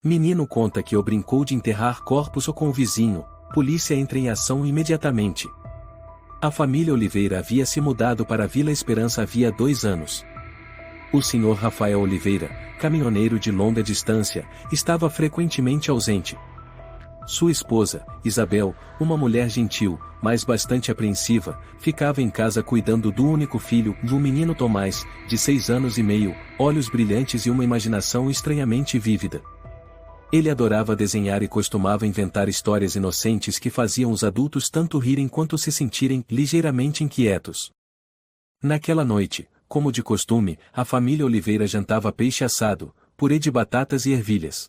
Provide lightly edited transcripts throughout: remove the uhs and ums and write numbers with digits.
Menino conta que brincou de enterrar corpos com o vizinho, polícia entra em ação imediatamente. A família Oliveira havia se mudado para a Vila Esperança havia 2 anos. O senhor Rafael Oliveira, caminhoneiro de longa distância, estava frequentemente ausente. Sua esposa, Isabel, uma mulher gentil, mas bastante apreensiva, ficava em casa cuidando do único filho, o menino Tomás, de 6 anos e meio, olhos brilhantes e uma imaginação estranhamente vívida. Ele adorava desenhar e costumava inventar histórias inocentes que faziam os adultos tanto rirem quanto se sentirem ligeiramente inquietos. Naquela noite, como de costume, a família Oliveira jantava peixe assado, purê de batatas e ervilhas.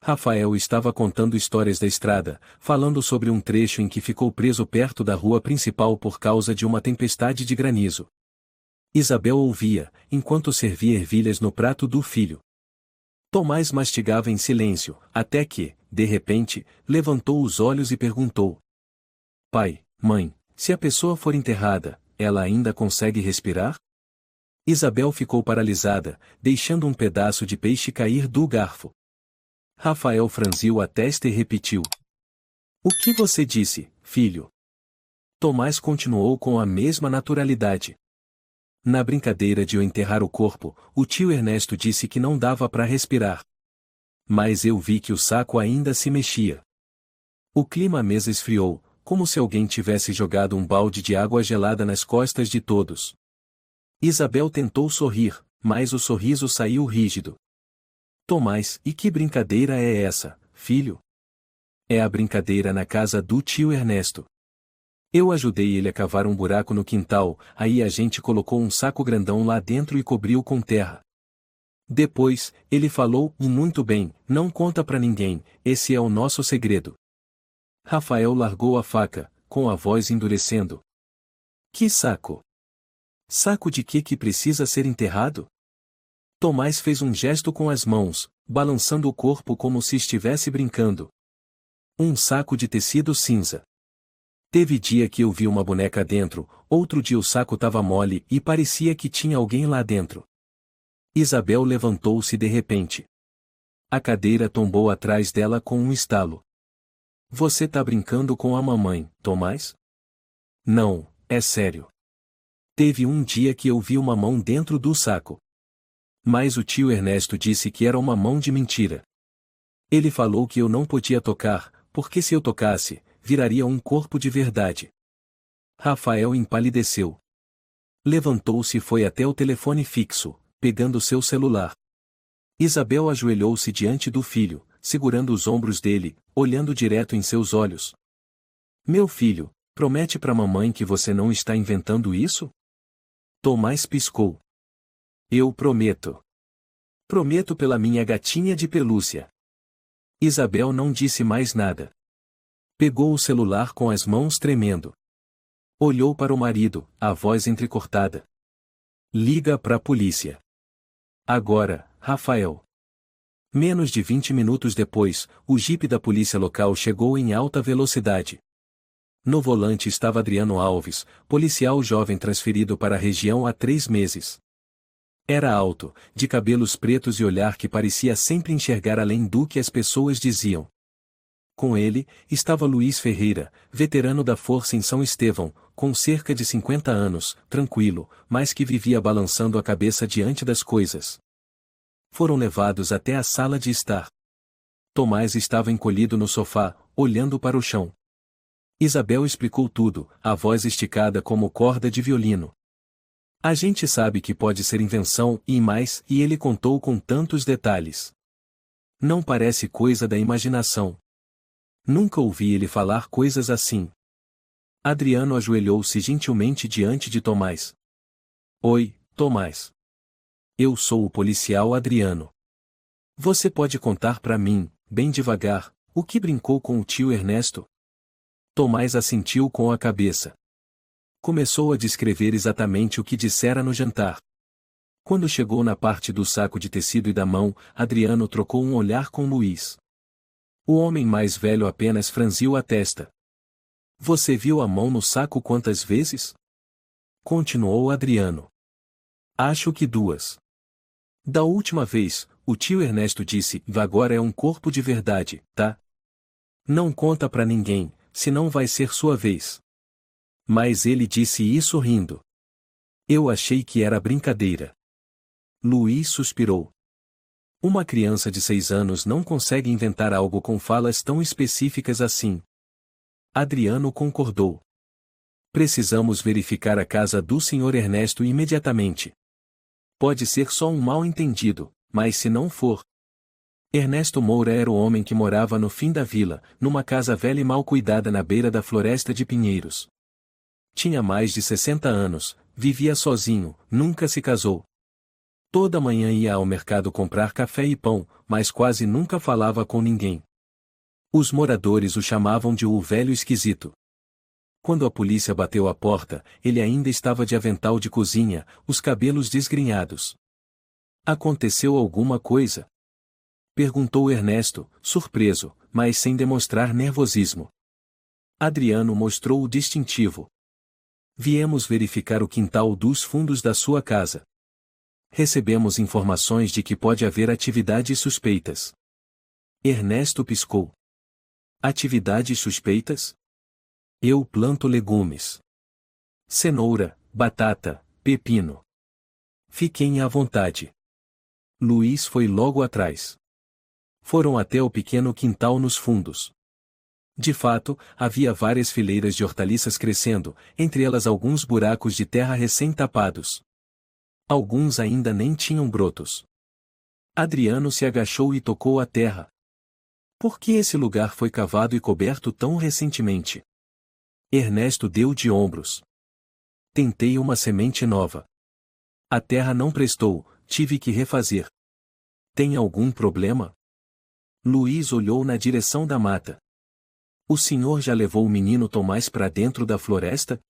Rafael estava contando histórias da estrada, falando sobre um trecho em que ficou preso perto da rua principal por causa de uma tempestade de granizo. Isabel ouvia, enquanto servia ervilhas no prato do filho. Tomás mastigava em silêncio, até que, de repente, levantou os olhos e perguntou: Pai, mãe, se a pessoa for enterrada, ela ainda consegue respirar? Isabel ficou paralisada, deixando um pedaço de peixe cair do garfo. Rafael franziu a testa e repetiu: O que você disse, filho? Tomás continuou com a mesma naturalidade. Na brincadeira de eu enterrar o corpo, o tio Ernesto disse que não dava para respirar. Mas eu vi que o saco ainda se mexia. O clima à mesa esfriou, como se alguém tivesse jogado um balde de água gelada nas costas de todos. Isabel tentou sorrir, mas o sorriso saiu rígido. Tomás, e que brincadeira é essa, filho? É a brincadeira na casa do tio Ernesto. Eu ajudei ele a cavar um buraco no quintal, aí a gente colocou um saco grandão lá dentro e cobriu com terra. Depois, ele falou, muito bem, não conta pra ninguém, esse é o nosso segredo. Rafael largou a faca, com a voz endurecendo. Que saco? Saco de que precisa ser enterrado? Tomás fez um gesto com as mãos, balançando o corpo como se estivesse brincando. Um saco de tecido cinza. Teve dia que eu vi uma boneca dentro, outro dia o saco tava mole e parecia que tinha alguém lá dentro. Isabel levantou-se de repente. A cadeira tombou atrás dela com um estalo. Você tá brincando com a mamãe, Tomás? Não, é sério. Teve um dia que eu vi uma mão dentro do saco. Mas o tio Ernesto disse que era uma mão de mentira. Ele falou que eu não podia tocar, porque se eu tocasse, viraria um corpo de verdade. Rafael empalideceu. Levantou-se e foi até o telefone fixo, pegando seu celular. Isabel ajoelhou-se diante do filho, segurando os ombros dele, olhando direto em seus olhos. Meu filho, promete pra mamãe que você não está inventando isso? Tomás piscou. Eu prometo. Prometo pela minha gatinha de pelúcia. Isabel não disse mais nada. Pegou o celular com as mãos tremendo. Olhou para o marido, a voz entrecortada. Liga pra polícia. Agora, Rafael. Menos de 20 minutos depois, o jipe da polícia local chegou em alta velocidade. No volante estava Adriano Alves, policial jovem transferido para a região há 3 meses. Era alto, de cabelos pretos e olhar que parecia sempre enxergar além do que as pessoas diziam. Com ele, estava Luiz Ferreira, veterano da Força em São Estevão, com cerca de 50 anos, tranquilo, mas que vivia balançando a cabeça diante das coisas. Foram levados até a sala de estar. Tomás estava encolhido no sofá, olhando para o chão. Isabel explicou tudo, a voz esticada como corda de violino. A gente sabe que pode ser invenção e mais, e ele contou com tantos detalhes. Não parece coisa da imaginação. Nunca ouvi ele falar coisas assim. Adriano ajoelhou-se gentilmente diante de Tomás. Oi, Tomás. Eu sou o policial Adriano. Você pode contar para mim, bem devagar, o que brincou com o tio Ernesto? Tomás assentiu com a cabeça. Começou a descrever exatamente o que dissera no jantar. Quando chegou na parte do saco de tecido e da mão, Adriano trocou um olhar com Luiz. O homem mais velho apenas franziu a testa. Você viu a mão no saco quantas vezes? Continuou Adriano. Acho que 2. Da última vez, O tio Ernesto disse: agora é um corpo de verdade, tá? Não conta pra ninguém, senão vai ser sua vez. Mas ele disse isso rindo. Eu achei que era brincadeira. Luiz suspirou. Uma criança de 6 anos não consegue inventar algo com falas tão específicas assim. Adriano concordou. Precisamos verificar a casa do Sr. Ernesto imediatamente. Pode ser só um mal-entendido, mas se não for... Ernesto Moura era o homem que morava no fim da vila, numa casa velha e mal cuidada na beira da floresta de pinheiros. Tinha mais de 60 anos, vivia sozinho, nunca se casou. Toda manhã ia ao mercado comprar café e pão, mas quase nunca falava com ninguém. Os moradores o chamavam de o velho esquisito. Quando a polícia bateu à porta, ele ainda estava de avental de cozinha, os cabelos desgrenhados. Aconteceu alguma coisa? Perguntou Ernesto, surpreso, mas sem demonstrar nervosismo. Adriano mostrou o distintivo. Viemos verificar o quintal dos fundos da sua casa. Recebemos informações de que pode haver atividades suspeitas. Ernesto piscou. Atividades suspeitas? Eu planto legumes. Cenoura, batata, pepino. Fiquem à vontade. Luiz foi logo atrás. Foram até o pequeno quintal nos fundos. De fato, havia várias fileiras de hortaliças crescendo, entre elas alguns buracos de terra recém-tapados. Alguns ainda nem tinham brotos. Adriano se agachou e tocou a terra. Por que esse lugar foi cavado e coberto tão recentemente? Ernesto deu de ombros. Tentei uma semente nova. A terra não prestou, tive que refazer. Tem algum problema? Luiz olhou na direção da mata. O senhor já levou o menino Tomás para dentro da floresta?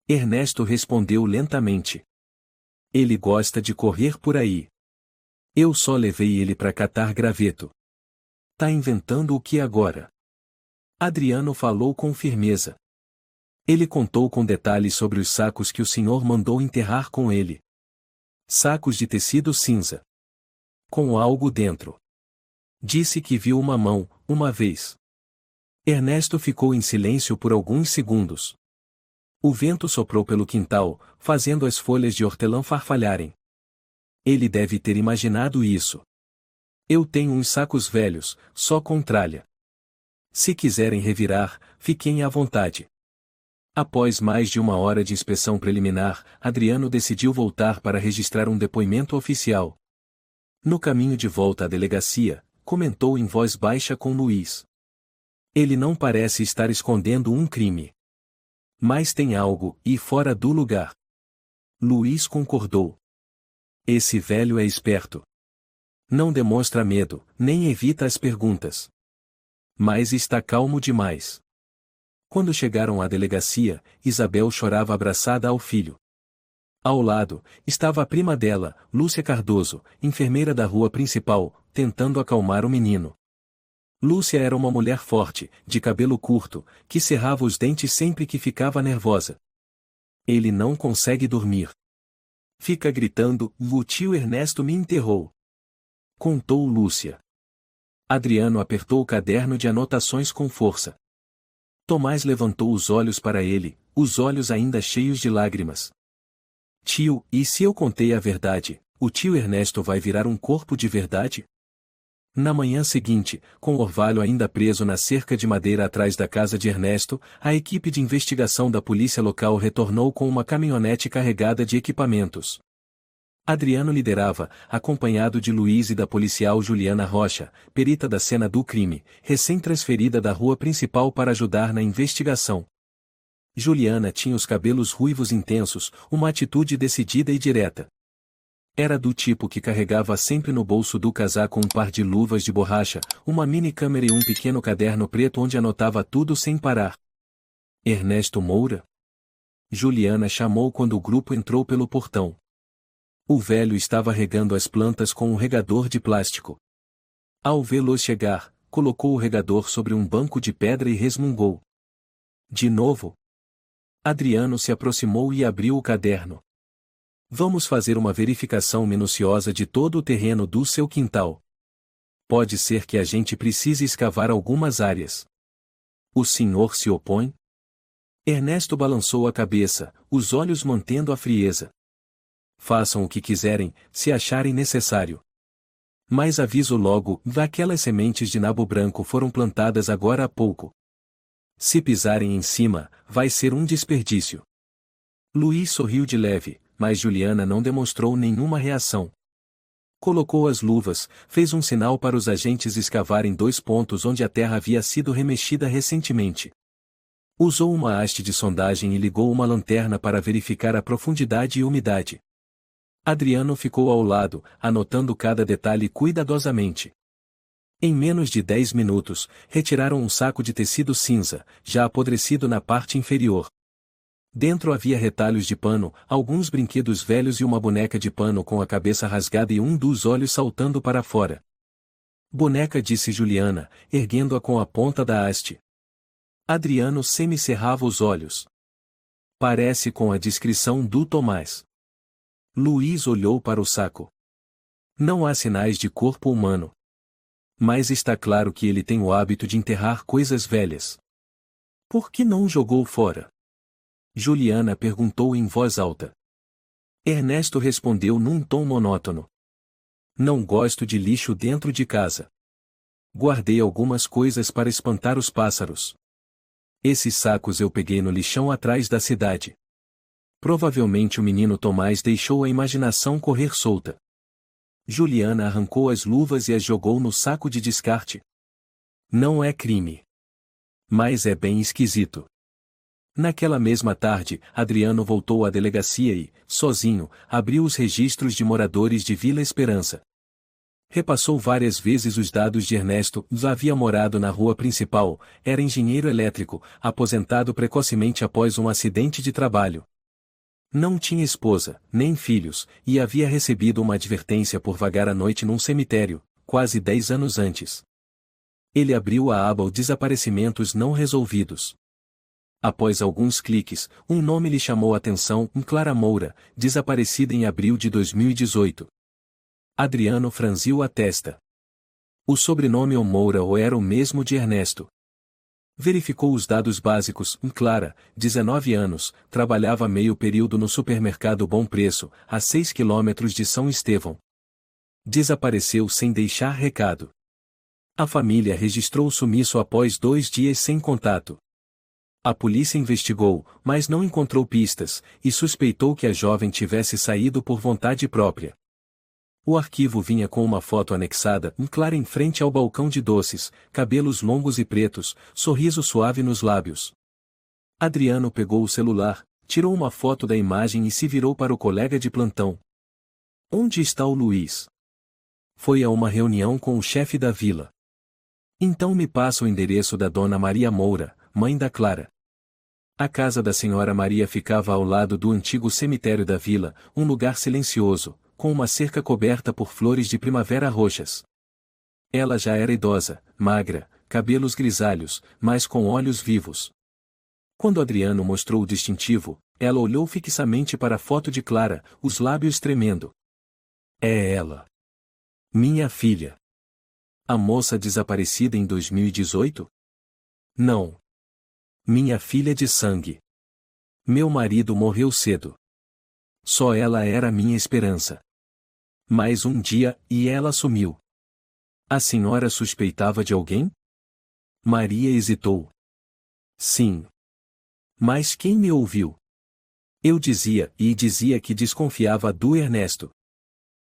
Ernesto respondeu lentamente. Ele gosta de correr por aí. Eu só levei ele para catar graveto. Tá inventando o que agora? Adriano falou com firmeza. Ele contou com detalhes sobre os sacos que o senhor mandou enterrar com ele. Sacos de tecido cinza. Com algo dentro. Disse que viu uma mão, uma vez. Ernesto ficou em silêncio por alguns segundos. O vento soprou pelo quintal, fazendo as folhas de hortelã farfalharem. Ele deve ter imaginado isso. Eu tenho uns sacos velhos, só com tralha. Se quiserem revirar, fiquem à vontade. Após mais de 1 hora de inspeção preliminar, Adriano decidiu voltar para registrar um depoimento oficial. No caminho de volta à delegacia, comentou em voz baixa com Luiz. Ele não parece estar escondendo um crime. Mas tem algo, e fora do lugar. Luiz concordou. Esse velho é esperto. Não demonstra medo, nem evita as perguntas. Mas está calmo demais. Quando chegaram à delegacia, Isabel chorava abraçada ao filho. Ao lado, estava a prima dela, Lúcia Cardoso, enfermeira da rua principal, tentando acalmar o menino. Lúcia era uma mulher forte, de cabelo curto, que cerrava os dentes sempre que ficava nervosa. Ele não consegue dormir. Fica gritando: o tio Ernesto me enterrou. Contou Lúcia. Adriano apertou o caderno de anotações com força. Tomás levantou os olhos para ele, os olhos ainda cheios de lágrimas. Tio, e se eu contei a verdade, o tio Ernesto vai virar um corpo de verdade? Na manhã seguinte, com o orvalho ainda preso na cerca de madeira atrás da casa de Ernesto, a equipe de investigação da polícia local retornou com uma caminhonete carregada de equipamentos. Adriano liderava, acompanhado de Luiz e da policial Juliana Rocha, perita da cena do crime, recém-transferida da rua principal para ajudar na investigação. Juliana tinha os cabelos ruivos intensos, uma atitude decidida e direta. Era do tipo que carregava sempre no bolso do casaco um par de luvas de borracha, uma mini câmera e um pequeno caderno preto onde anotava tudo sem parar. Ernesto Moura? Juliana chamou quando o grupo entrou pelo portão. O velho estava regando as plantas com um regador de plástico. Ao vê-los chegar, colocou o regador sobre um banco de pedra e resmungou. De novo? Adriano se aproximou e abriu o caderno. Vamos fazer uma verificação minuciosa de todo o terreno do seu quintal. Pode ser que a gente precise escavar algumas áreas. O senhor se opõe? Ernesto balançou a cabeça, os olhos mantendo a frieza. Façam o que quiserem, se acharem necessário. Mas aviso logo, aquelas sementes de nabo branco foram plantadas agora há pouco. Se pisarem em cima, vai ser um desperdício. Luiz sorriu de leve, mas Juliana não demonstrou nenhuma reação. Colocou as luvas, fez um sinal para os agentes escavarem 2 pontos onde a terra havia sido remexida recentemente. Usou uma haste de sondagem e ligou uma lanterna para verificar a profundidade e umidade. Adriano ficou ao lado, anotando cada detalhe cuidadosamente. Em menos de 10 minutos, retiraram um saco de tecido cinza, já apodrecido na parte inferior. Dentro havia retalhos de pano, alguns brinquedos velhos e uma boneca de pano com a cabeça rasgada e um dos olhos saltando para fora. Boneca, disse Juliana, erguendo-a com a ponta da haste. Adriano semicerrava os olhos. Parece com a descrição do Tomás. Luiz olhou para o saco. Não há sinais de corpo humano. Mas está claro que ele tem o hábito de enterrar coisas velhas. Por que não jogou fora? Juliana perguntou em voz alta. Ernesto respondeu num tom monótono. Não gosto de lixo dentro de casa. Guardei algumas coisas para espantar os pássaros. Esses sacos eu peguei no lixão atrás da cidade. Provavelmente o menino Tomás deixou a imaginação correr solta. Juliana arrancou as luvas e as jogou no saco de descarte. Não é crime. Mas é bem esquisito. Naquela mesma tarde, Adriano voltou à delegacia e, sozinho, abriu os registros de moradores de Vila Esperança. Repassou várias vezes os dados de Ernesto, havia morado na rua principal, era engenheiro elétrico, aposentado precocemente após um acidente de trabalho. Não tinha esposa, nem filhos, e havia recebido uma advertência por vagar à noite num cemitério, quase 10 anos antes. Ele abriu a aba Desaparecimentos não resolvidos. Após alguns cliques, um nome lhe chamou a atenção, Clara Moura, desaparecida em abril de 2018. Adriano franziu a testa. O sobrenome Moura era o mesmo de Ernesto. Verificou os dados básicos, Clara, 19 anos, trabalhava meio período no supermercado Bom Preço, a 6 quilômetros de São Estevão. Desapareceu sem deixar recado. A família registrou o sumiço após 2 dias sem contato. A polícia investigou, mas não encontrou pistas, e suspeitou que a jovem tivesse saído por vontade própria. O arquivo vinha com uma foto anexada, Clara em frente ao balcão de doces, cabelos longos e pretos, sorriso suave nos lábios. Adriano pegou o celular, tirou uma foto da imagem e se virou para o colega de plantão. Onde está o Luiz? Foi a uma reunião com o chefe da vila. Então me passa o endereço da dona Maria Moura, mãe da Clara. A casa da senhora Maria ficava ao lado do antigo cemitério da vila, um lugar silencioso, com uma cerca coberta por flores de primavera roxas. Ela já era idosa, magra, cabelos grisalhos, mas com olhos vivos. Quando Adriano mostrou o distintivo, ela olhou fixamente para a foto de Clara, os lábios tremendo. É ela. Minha filha. A moça desaparecida em 2018? Não. Minha filha de sangue. Meu marido morreu cedo. Só ela era minha esperança. Mas um dia, e ela sumiu. A senhora suspeitava de alguém? Maria hesitou. Sim. Mas quem me ouviu? Eu dizia que desconfiava do Ernesto.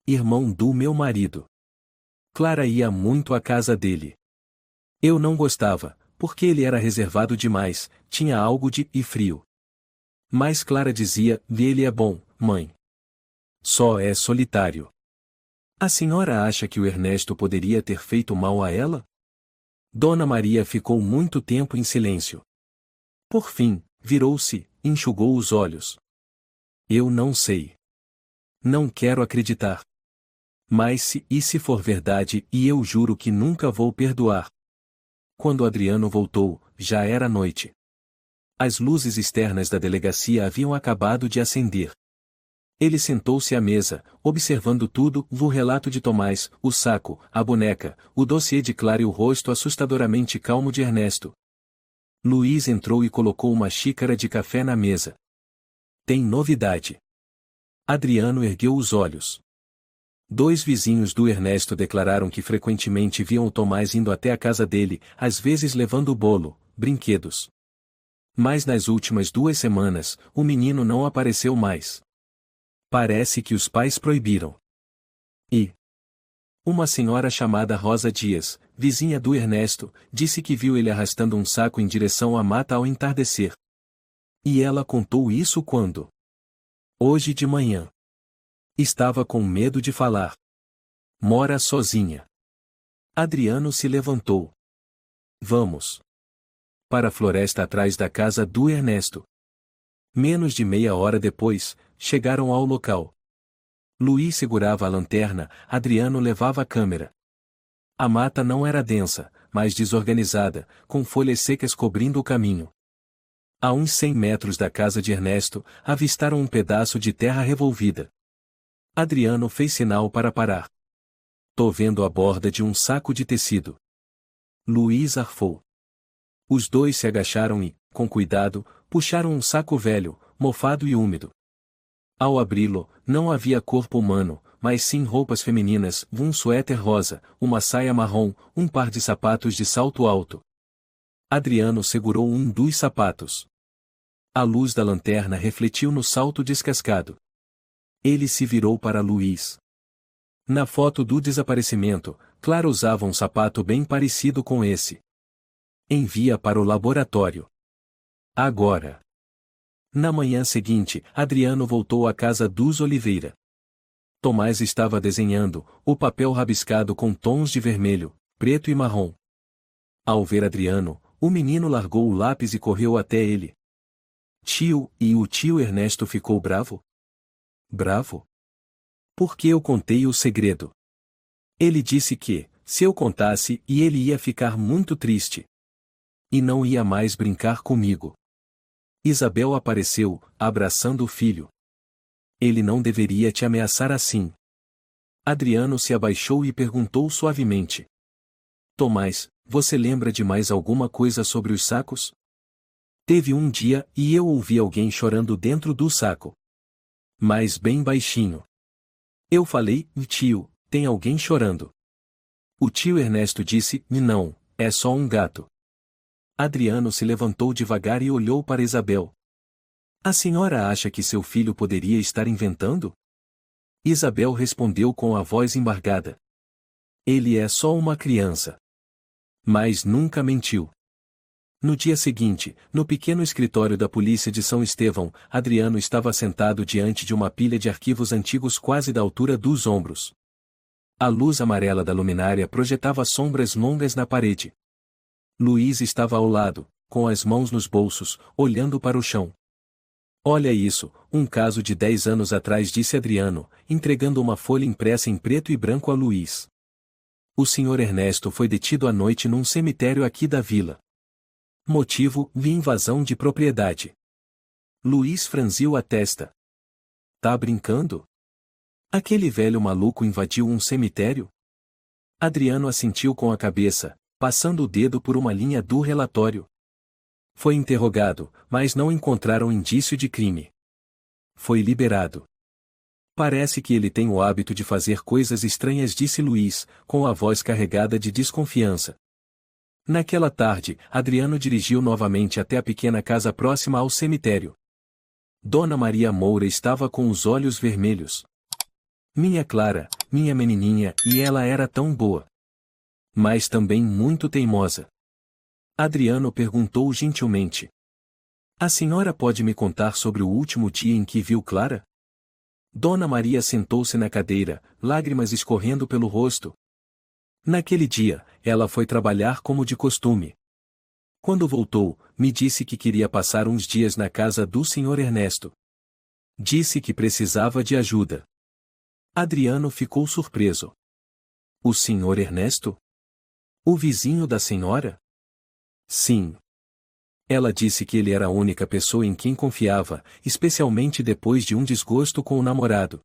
Irmão do meu marido. Clara ia muito à casa dele. Eu não gostava, porque ele era reservado demais, tinha algo de frio. Mas Clara dizia, ele é bom, mãe. Só é solitário. A senhora acha que o Ernesto poderia ter feito mal a ela? Dona Maria ficou muito tempo em silêncio. Por fim, virou-se, enxugou os olhos. Eu não sei. Não quero acreditar. Mas se for verdade, e eu juro que nunca vou perdoar. Quando Adriano voltou, já era noite. As luzes externas da delegacia haviam acabado de acender. Ele sentou-se à mesa, observando tudo, o relato de Tomás, o saco, a boneca, o dossiê de Clara e o rosto assustadoramente calmo de Ernesto. Luiz entrou e colocou uma xícara de café na mesa. Tem novidade. Adriano ergueu os olhos. 2 vizinhos do Ernesto declararam que frequentemente viam o Tomás indo até a casa dele, às vezes levando bolo, brinquedos. Mas nas últimas 2 semanas, o menino não apareceu mais. Parece que os pais proibiram. E uma senhora chamada Rosa Dias, vizinha do Ernesto, disse que viu ele arrastando um saco em direção à mata ao entardecer. E ela contou isso quando? Hoje de manhã. Estava com medo de falar. Mora sozinha. Adriano se levantou. Vamos para a floresta atrás da casa do Ernesto. Menos de meia hora depois, chegaram ao local. Luiz segurava a lanterna, Adriano levava a câmera. A mata não era densa, mas desorganizada, com folhas secas cobrindo o caminho. A uns 100 metros da casa de Ernesto, avistaram um pedaço de terra revolvida. Adriano fez sinal para parar. Tô vendo a borda de um saco de tecido. Luiz arfou. Os dois se agacharam e, com cuidado, puxaram um saco velho, mofado e úmido. Ao abri-lo, não havia corpo humano, mas sim roupas femininas, um suéter rosa, uma saia marrom, um par de sapatos de salto alto. Adriano segurou um dos sapatos. A luz da lanterna refletiu no salto descascado. Ele se virou para Luiz. Na foto do desaparecimento, Clara usava um sapato bem parecido com esse. Envia para o laboratório. Agora. Na manhã seguinte, Adriano voltou à casa dos Oliveira. Tomás estava desenhando, o papel rabiscado com tons de vermelho, preto e marrom. Ao ver Adriano, o menino largou o lápis e correu até ele. Tio, e o tio Ernesto ficou bravo? Bravo? Porque eu contei o segredo. Ele disse que, se eu contasse, ele ia ficar muito triste. E não ia mais brincar comigo. Isabel apareceu, abraçando o filho. Ele não deveria te ameaçar assim. Adriano se abaixou e perguntou suavemente. Tomás, você lembra de mais alguma coisa sobre os sacos? Teve um dia e eu ouvi alguém chorando dentro do saco. Mas bem baixinho. Eu falei, tio, tem alguém chorando. O tio Ernesto disse, não, é só um gato. Adriano se levantou devagar e olhou para Isabel. A senhora acha que seu filho poderia estar inventando? Isabel respondeu com a voz embargada. Ele é só uma criança. Mas nunca mentiu. No dia seguinte, no pequeno escritório da polícia de São Estevão, Adriano estava sentado diante de uma pilha de arquivos antigos quase da altura dos ombros. A luz amarela da luminária projetava sombras longas na parede. Luiz estava ao lado, com as mãos nos bolsos, olhando para o chão. Olha isso, um caso de 10 anos atrás, disse Adriano, entregando uma folha impressa em preto e branco a Luiz. O Sr. Ernesto foi detido à noite num cemitério aqui da vila. Motivo, invasão de propriedade. Luiz franziu a testa. Tá brincando? Aquele velho maluco invadiu um cemitério? Adriano assentiu com a cabeça, passando o dedo por uma linha do relatório. Foi interrogado, mas não encontraram indício de crime. Foi liberado. Parece que ele tem o hábito de fazer coisas estranhas, disse Luiz, com a voz carregada de desconfiança. Naquela tarde, Adriano dirigiu novamente até a pequena casa próxima ao cemitério. Dona Maria Moura estava com os olhos vermelhos. Minha Clara, minha menininha, e ela era tão boa. Mas também muito teimosa. Adriano perguntou gentilmente. A senhora pode me contar sobre o último dia em que viu Clara? Dona Maria sentou-se na cadeira, lágrimas escorrendo pelo rosto. Naquele dia, ela foi trabalhar como de costume. Quando voltou, me disse que queria passar uns dias na casa do Sr. Ernesto. Disse que precisava de ajuda. Adriano ficou surpreso. O Sr. Ernesto? O vizinho da senhora? Sim. Ela disse que ele era a única pessoa em quem confiava, especialmente depois de um desgosto com o namorado.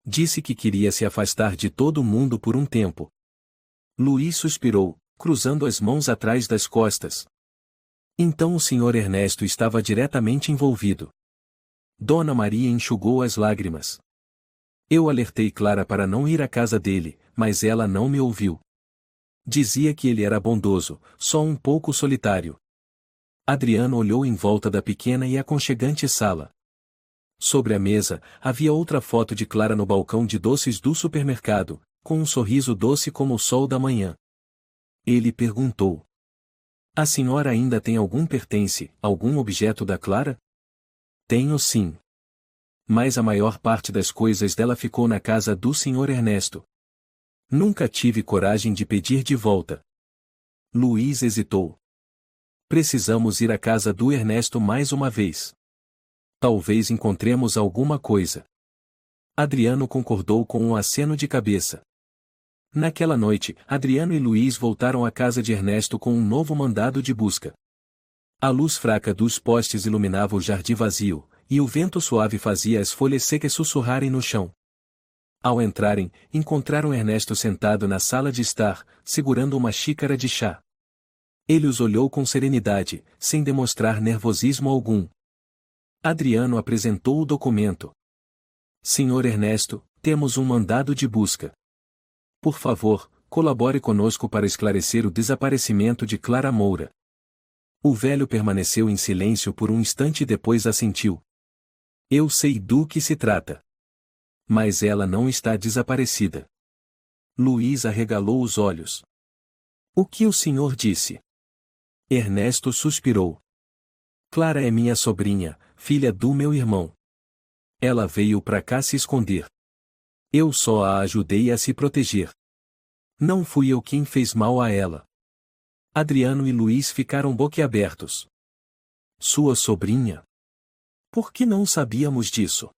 Disse que queria se afastar de todo mundo por um tempo. Luiz suspirou, cruzando as mãos atrás das costas. Então o Sr. Ernesto estava diretamente envolvido. Dona Maria enxugou as lágrimas. Eu alertei Clara para não ir à casa dele, mas ela não me ouviu. Dizia que ele era bondoso, só um pouco solitário. Adriano olhou em volta da pequena e aconchegante sala. Sobre a mesa, havia outra foto de Clara no balcão de doces do supermercado, com um sorriso doce como o sol da manhã. Ele perguntou: "A senhora ainda tem algum pertence, algum objeto da Clara?" "Tenho sim. Mas a maior parte das coisas dela ficou na casa do Sr. Ernesto. Nunca tive coragem de pedir de volta." Luiz hesitou. "Precisamos ir à casa do Ernesto mais uma vez. Talvez encontremos alguma coisa." Adriano concordou com um aceno de cabeça. Naquela noite, Adriano e Luiz voltaram à casa de Ernesto com um novo mandado de busca. A luz fraca dos postes iluminava o jardim vazio, e o vento suave fazia as folhas secas sussurrarem no chão. Ao entrarem, encontraram Ernesto sentado na sala de estar, segurando uma xícara de chá. Ele os olhou com serenidade, sem demonstrar nervosismo algum. Adriano apresentou o documento. "Senhor Ernesto, temos um mandado de busca. Por favor, colabore conosco para esclarecer o desaparecimento de Clara Moura." O velho permaneceu em silêncio por um instante e depois assentiu. "Eu sei do que se trata. Mas ela não está desaparecida." Luiz arregalou os olhos. "O que o senhor disse?" Ernesto suspirou. "Clara é minha sobrinha, filha do meu irmão. Ela veio pra cá se esconder. Eu só a ajudei a se proteger. Não fui eu quem fez mal a ela." Adriano e Luiz ficaram boquiabertos. "Sua sobrinha? Por que não sabíamos disso?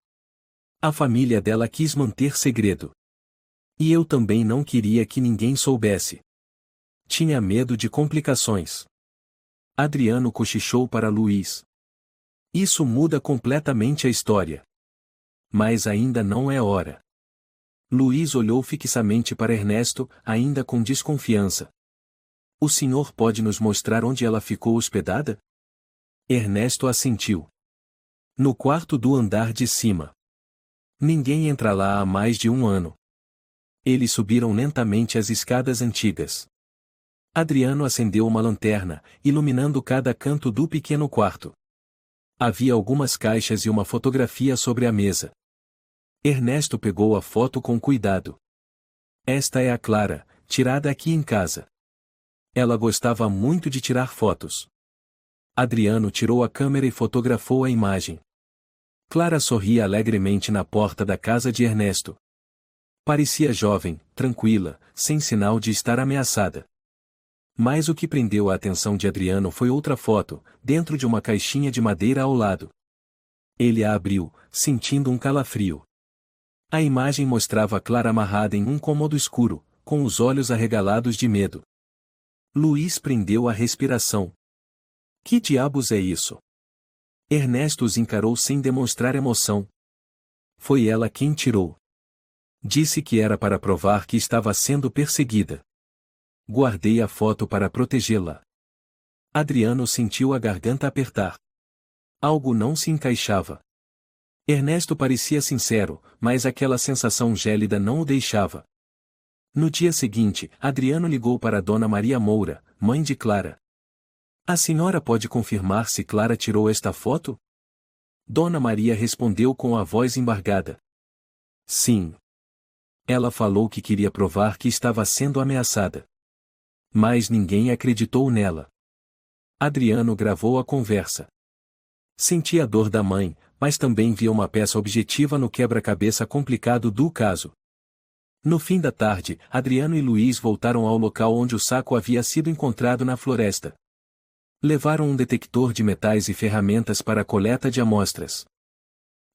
A família dela quis manter segredo. E eu também não queria que ninguém soubesse. Tinha medo de complicações." Adriano cochichou para Luiz. "Isso muda completamente a história. Mas ainda não é hora." Luiz olhou fixamente para Ernesto, ainda com desconfiança. "O senhor pode nos mostrar onde ela ficou hospedada?" Ernesto assentiu. "No quarto do andar de cima. Ninguém entra lá há mais de um ano." Eles subiram lentamente as escadas antigas. Adriano acendeu uma lanterna, iluminando cada canto do pequeno quarto. Havia algumas caixas e uma fotografia sobre a mesa. Ernesto pegou a foto com cuidado. "Esta é a Clara, tirada aqui em casa. Ela gostava muito de tirar fotos." Adriano tirou a câmera e fotografou a imagem. Clara sorria alegremente na porta da casa de Ernesto. Parecia jovem, tranquila, sem sinal de estar ameaçada. Mas o que prendeu a atenção de Adriano foi outra foto, dentro de uma caixinha de madeira ao lado. Ele a abriu, sentindo um calafrio. A imagem mostrava Clara amarrada em um cômodo escuro, com os olhos arregalados de medo. Luiz prendeu a respiração. "Que diabos é isso?" Ernesto os encarou sem demonstrar emoção. "Foi ela quem tirou. Disse que era para provar que estava sendo perseguida. Guardei a foto para protegê-la." Adriano sentiu a garganta apertar. Algo não se encaixava. Ernesto parecia sincero, mas aquela sensação gélida não o deixava. No dia seguinte, Adriano ligou para Dona Maria Moura, mãe de Clara. "A senhora pode confirmar se Clara tirou esta foto?" Dona Maria respondeu com a voz embargada. "Sim. Ela falou que queria provar que estava sendo ameaçada. Mas ninguém acreditou nela." Adriano gravou a conversa. Sentia a dor da mãe, mas também via uma peça objetiva no quebra-cabeça complicado do caso. No fim da tarde, Adriano e Luiz voltaram ao local onde o saco havia sido encontrado na floresta. Levaram um detector de metais e ferramentas para a coleta de amostras.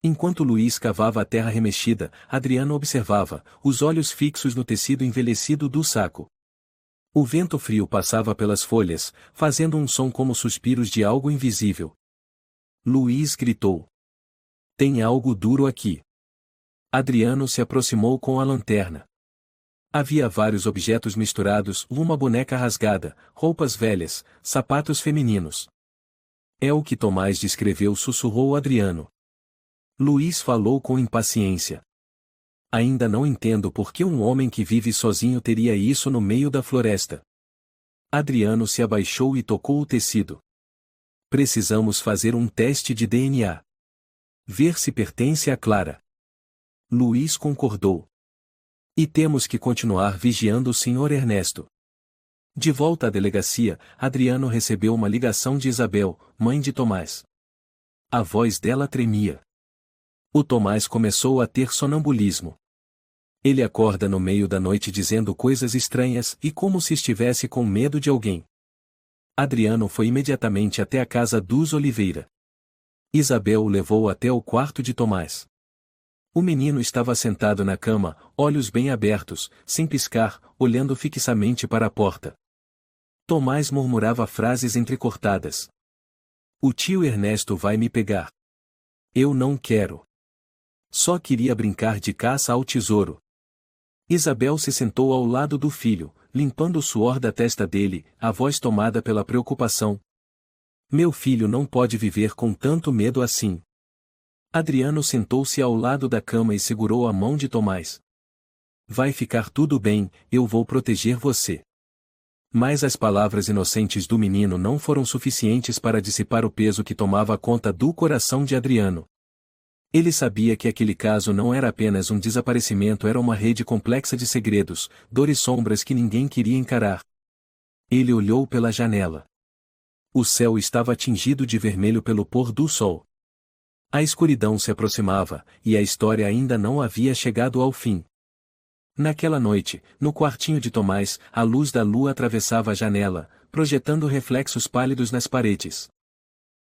Enquanto Luiz cavava a terra remexida, Adriano observava, os olhos fixos no tecido envelhecido do saco. O vento frio passava pelas folhas, fazendo um som como suspiros de algo invisível. Luiz gritou. Tem algo duro aqui. Adriano se aproximou com a lanterna. Havia vários objetos misturados, uma boneca rasgada, roupas velhas, sapatos femininos. É o que Tomás descreveu, sussurrou Adriano. Luiz falou com impaciência. Ainda não entendo por que um homem que vive sozinho teria isso no meio da floresta. Adriano se abaixou e tocou o tecido. Precisamos fazer um teste de DNA. Ver se pertence a Clara. Luiz concordou. E temos que continuar vigiando o Sr. Ernesto. De volta à delegacia, Adriano recebeu uma ligação de Isabel, mãe de Tomás. A voz dela tremia. O Tomás começou a ter sonambulismo. Ele acorda no meio da noite dizendo coisas estranhas e como se estivesse com medo de alguém. Adriano foi imediatamente até a casa dos Oliveira. Isabel o levou até o quarto de Tomás. O menino estava sentado na cama, olhos bem abertos, sem piscar, olhando fixamente para a porta. Tomás murmurava frases entrecortadas. O tio Ernesto vai me pegar. Eu não quero. Só queria brincar de caça ao tesouro. Isabel se sentou ao lado do filho, limpando o suor da testa dele, a voz tomada pela preocupação. Meu filho não pode viver com tanto medo assim. Adriano sentou-se ao lado da cama e segurou a mão de Tomás. Vai ficar tudo bem, eu vou proteger você. Mas as palavras inocentes do menino não foram suficientes para dissipar o peso que tomava conta do coração de Adriano. Ele sabia que aquele caso não era apenas um desaparecimento, era uma rede complexa de segredos, dores e sombras que ninguém queria encarar. Ele olhou pela janela. O céu estava tingido de vermelho pelo pôr do sol. A escuridão se aproximava, e a história ainda não havia chegado ao fim. Naquela noite, no quartinho de Tomás, a luz da lua atravessava a janela, projetando reflexos pálidos nas paredes.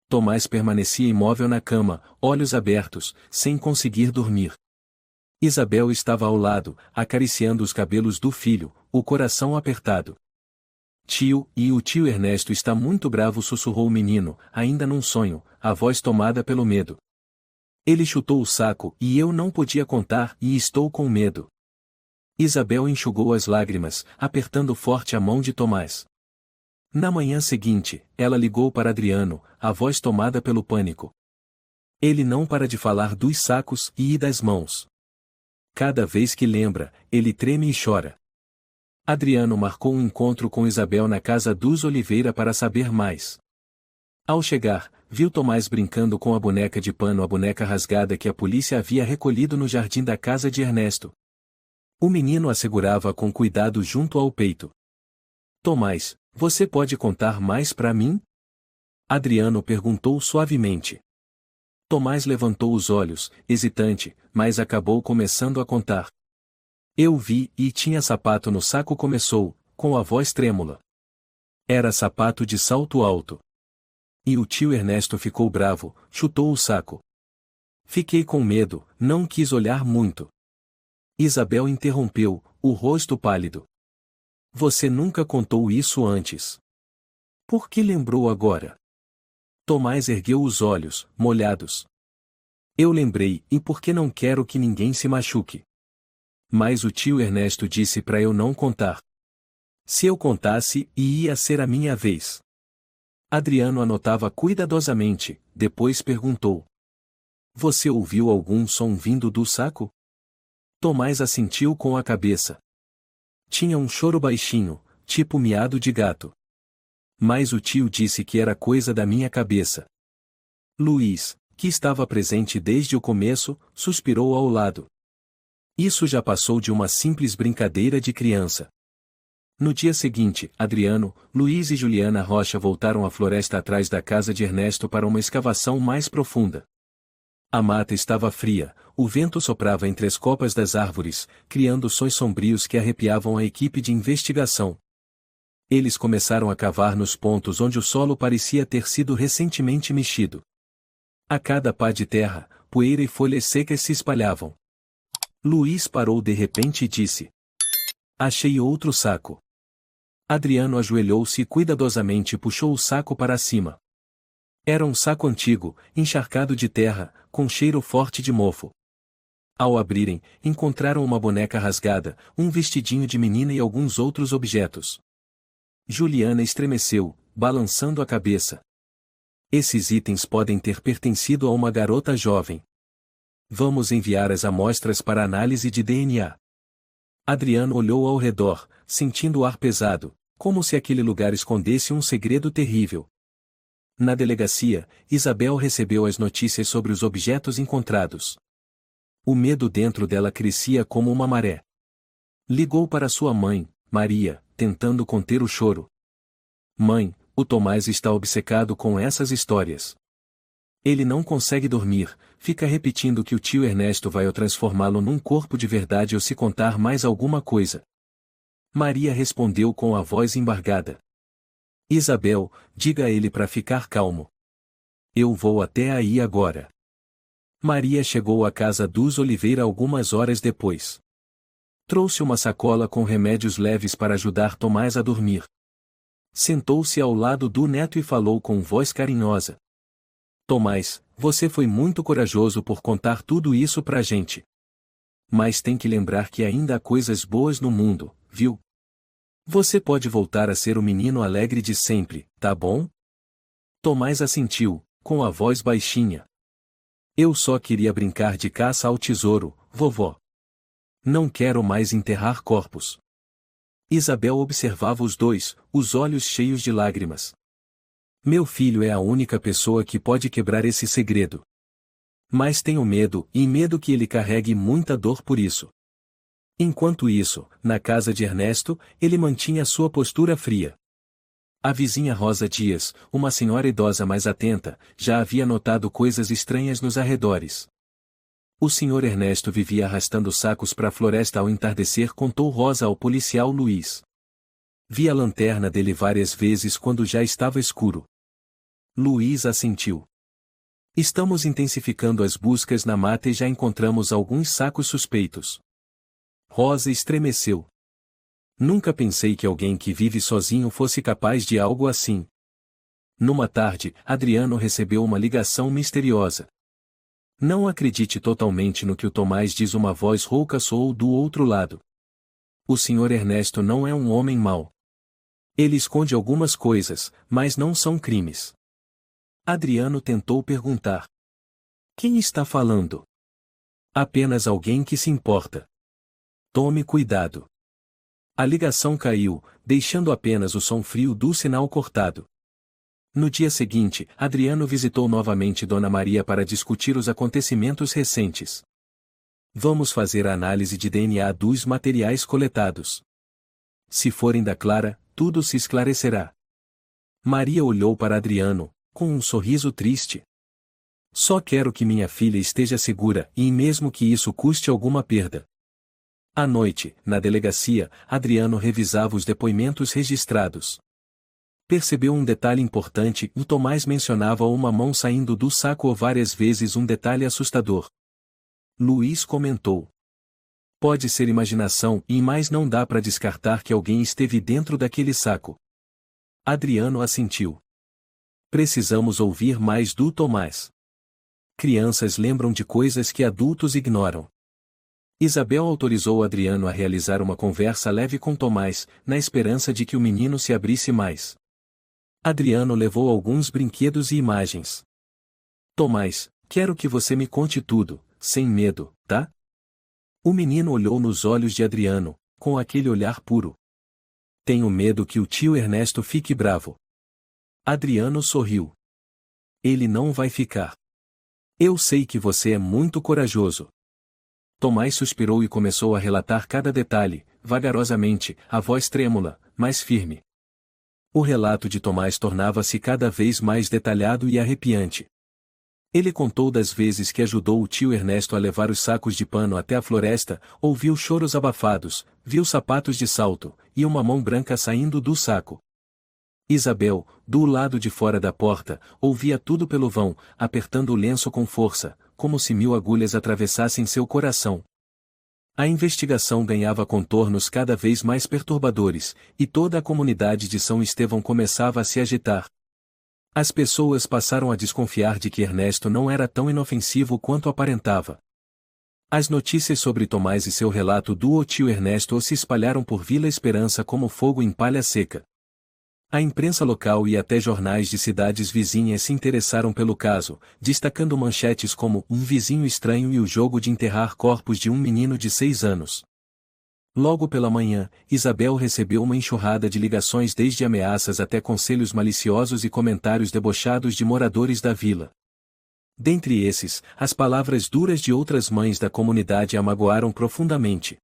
Tomás permanecia imóvel na cama, olhos abertos, sem conseguir dormir. Isabel estava ao lado, acariciando os cabelos do filho, o coração apertado. Tio, e o tio Ernesto está muito bravo, sussurrou o menino, ainda num sonho, a voz tomada pelo medo. Ele chutou o saco, e eu não podia contar, e estou com medo. Isabel enxugou as lágrimas, apertando forte a mão de Tomás. Na manhã seguinte, ela ligou para Adriano, a voz tomada pelo pânico. Ele não para de falar dos sacos e das mãos. Cada vez que lembra, ele treme e chora. Adriano marcou um encontro com Isabel na casa dos Oliveira para saber mais. Ao chegar, viu Tomás brincando com a boneca de pano, a boneca rasgada que a polícia havia recolhido no jardim da casa de Ernesto. O menino a segurava com cuidado junto ao peito. Tomás, você pode contar mais para mim? Adriano perguntou suavemente. Tomás levantou os olhos, hesitante, mas acabou começando a contar. Eu vi, e tinha sapato no saco, começou, com a voz trêmula. Era sapato de salto alto. E o tio Ernesto ficou bravo, chutou o saco. Fiquei com medo, não quis olhar muito. Isabel interrompeu, o rosto pálido. Você nunca contou isso antes. Por que lembrou agora? Tomás ergueu os olhos, molhados. Eu lembrei, e porque não quero que ninguém se machuque. Mas o tio Ernesto disse para eu não contar. Se eu contasse, ia ser a minha vez. Adriano anotava cuidadosamente, depois perguntou. Você ouviu algum som vindo do saco? Tomás assentiu com a cabeça. Tinha um choro baixinho, tipo miado de gato. Mas o tio disse que era coisa da minha cabeça. Luiz, que estava presente desde o começo, suspirou ao lado. Isso já passou de uma simples brincadeira de criança. No dia seguinte, Adriano, Luiz e Juliana Rocha voltaram à floresta atrás da casa de Ernesto para uma escavação mais profunda. A mata estava fria, o vento soprava entre as copas das árvores, criando sons sombrios que arrepiavam a equipe de investigação. Eles começaram a cavar nos pontos onde o solo parecia ter sido recentemente mexido. A cada pá de terra, poeira e folhas secas se espalhavam. Luiz parou de repente e disse: Achei outro saco. Adriano ajoelhou-se e cuidadosamente puxou o saco para cima. Era um saco antigo, encharcado de terra, com cheiro forte de mofo. Ao abrirem, encontraram uma boneca rasgada, um vestidinho de menina e alguns outros objetos. Juliana estremeceu, balançando a cabeça. Esses itens podem ter pertencido a uma garota jovem. Vamos enviar as amostras para análise de DNA. Adriano olhou ao redor, sentindo o ar pesado, como se aquele lugar escondesse um segredo terrível. Na delegacia, Isabel recebeu as notícias sobre os objetos encontrados. O medo dentro dela crescia como uma maré. Ligou para sua mãe, Maria, tentando conter o choro. Mãe, o Tomás está obcecado com essas histórias. Ele não consegue dormir, fica repetindo que o tio Ernesto vai transformá-lo num corpo de verdade ou se contar mais alguma coisa. Maria respondeu com a voz embargada. Isabel, diga a ele para ficar calmo. Eu vou até aí agora. Maria chegou à casa dos Oliveira algumas horas depois. Trouxe uma sacola com remédios leves para ajudar Tomás a dormir. Sentou-se ao lado do neto e falou com voz carinhosa. Tomás, você foi muito corajoso por contar tudo isso pra gente. Mas tem que lembrar que ainda há coisas boas no mundo, viu? Você pode voltar a ser o menino alegre de sempre, tá bom? Tomás assentiu, com a voz baixinha. Eu só queria brincar de caça ao tesouro, vovó. Não quero mais enterrar corpos. Isabel observava os dois, os olhos cheios de lágrimas. Meu filho é a única pessoa que pode quebrar esse segredo. Mas tenho medo, e medo que ele carregue muita dor por isso. Enquanto isso, na casa de Ernesto, ele mantinha sua postura fria. A vizinha Rosa Dias, uma senhora idosa mais atenta, já havia notado coisas estranhas nos arredores. O senhor Ernesto vivia arrastando sacos para a floresta ao entardecer, contou Rosa ao policial Luiz. Vi a lanterna dele várias vezes quando já estava escuro. Luiz assentiu. Estamos intensificando as buscas na mata e já encontramos alguns sacos suspeitos. Rosa estremeceu. Nunca pensei que alguém que vive sozinho fosse capaz de algo assim. Numa tarde, Adriano recebeu uma ligação misteriosa. Não acredite totalmente no que o Tomás diz, uma voz rouca soou do outro lado. O senhor Ernesto não é um homem mau. Ele esconde algumas coisas, mas não são crimes. Adriano tentou perguntar. Quem está falando? Apenas alguém que se importa. Tome cuidado. A ligação caiu, deixando apenas o som frio do sinal cortado. No dia seguinte, Adriano visitou novamente Dona Maria para discutir os acontecimentos recentes. Vamos fazer a análise de DNA dos materiais coletados. Se forem da Clara, tudo se esclarecerá. Maria olhou para Adriano, com um sorriso triste. Só quero que minha filha esteja segura, e mesmo que isso custe alguma perda. À noite, na delegacia, Adriano revisava os depoimentos registrados. Percebeu um detalhe importante: o Tomás mencionava uma mão saindo do saco várias vezes, um detalhe assustador. Luiz comentou. Pode ser imaginação, mas não dá para descartar que alguém esteve dentro daquele saco. Adriano assentiu. Precisamos ouvir mais do Tomás. Crianças lembram de coisas que adultos ignoram. Isabel autorizou Adriano a realizar uma conversa leve com Tomás, na esperança de que o menino se abrisse mais. Adriano levou alguns brinquedos e imagens. Tomás, quero que você me conte tudo, sem medo, tá? O menino olhou nos olhos de Adriano, com aquele olhar puro. Tenho medo que o tio Ernesto fique bravo. Adriano sorriu. Ele não vai ficar. Eu sei que você é muito corajoso. Tomás suspirou e começou a relatar cada detalhe, vagarosamente, a voz trêmula, mas firme. O relato de Tomás tornava-se cada vez mais detalhado e arrepiante. Ele contou das vezes que ajudou o tio Ernesto a levar os sacos de pano até a floresta, ouviu choros abafados, viu sapatos de salto, e uma mão branca saindo do saco. Isabel, do lado de fora da porta, ouvia tudo pelo vão, apertando o lenço com força, como se 1000 agulhas atravessassem seu coração. A investigação ganhava contornos cada vez mais perturbadores, e toda a comunidade de São Estevão começava a se agitar. As pessoas passaram a desconfiar de que Ernesto não era tão inofensivo quanto aparentava. As notícias sobre Tomás e seu relato do tio Ernesto se espalharam por Vila Esperança como fogo em palha seca. A imprensa local e até jornais de cidades vizinhas se interessaram pelo caso, destacando manchetes como "Um vizinho estranho" e "O jogo de enterrar corpos de um menino de 6 anos". Logo pela manhã, Isabel recebeu uma enxurrada de ligações desde ameaças até conselhos maliciosos e comentários debochados de moradores da vila. Dentre esses, as palavras duras de outras mães da comunidade a magoaram profundamente.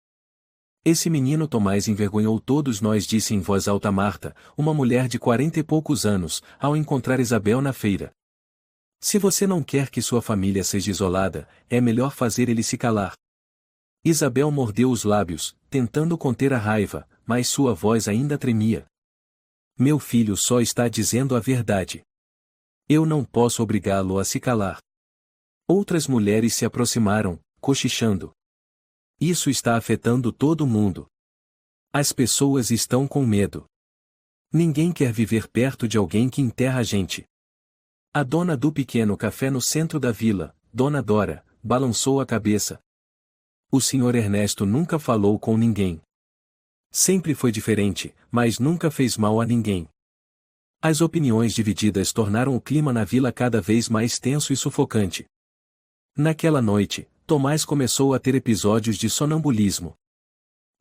"Esse menino Tomás envergonhou todos nós", disse em voz alta Marta, uma mulher de 40 e poucos anos, ao encontrar Isabel na feira. "Se você não quer que sua família seja isolada, é melhor fazer ele se calar." Isabel mordeu os lábios, tentando conter a raiva, mas sua voz ainda tremia. "Meu filho só está dizendo a verdade. Eu não posso obrigá-lo a se calar." Outras mulheres se aproximaram, cochichando. "Isso está afetando todo mundo. As pessoas estão com medo. Ninguém quer viver perto de alguém que enterra a gente." A dona do pequeno café no centro da vila, Dona Dora, balançou a cabeça. "O senhor Ernesto nunca falou com ninguém. Sempre foi diferente, mas nunca fez mal a ninguém." As opiniões divididas tornaram o clima na vila cada vez mais tenso e sufocante. Naquela noite, Tomás começou a ter episódios de sonambulismo.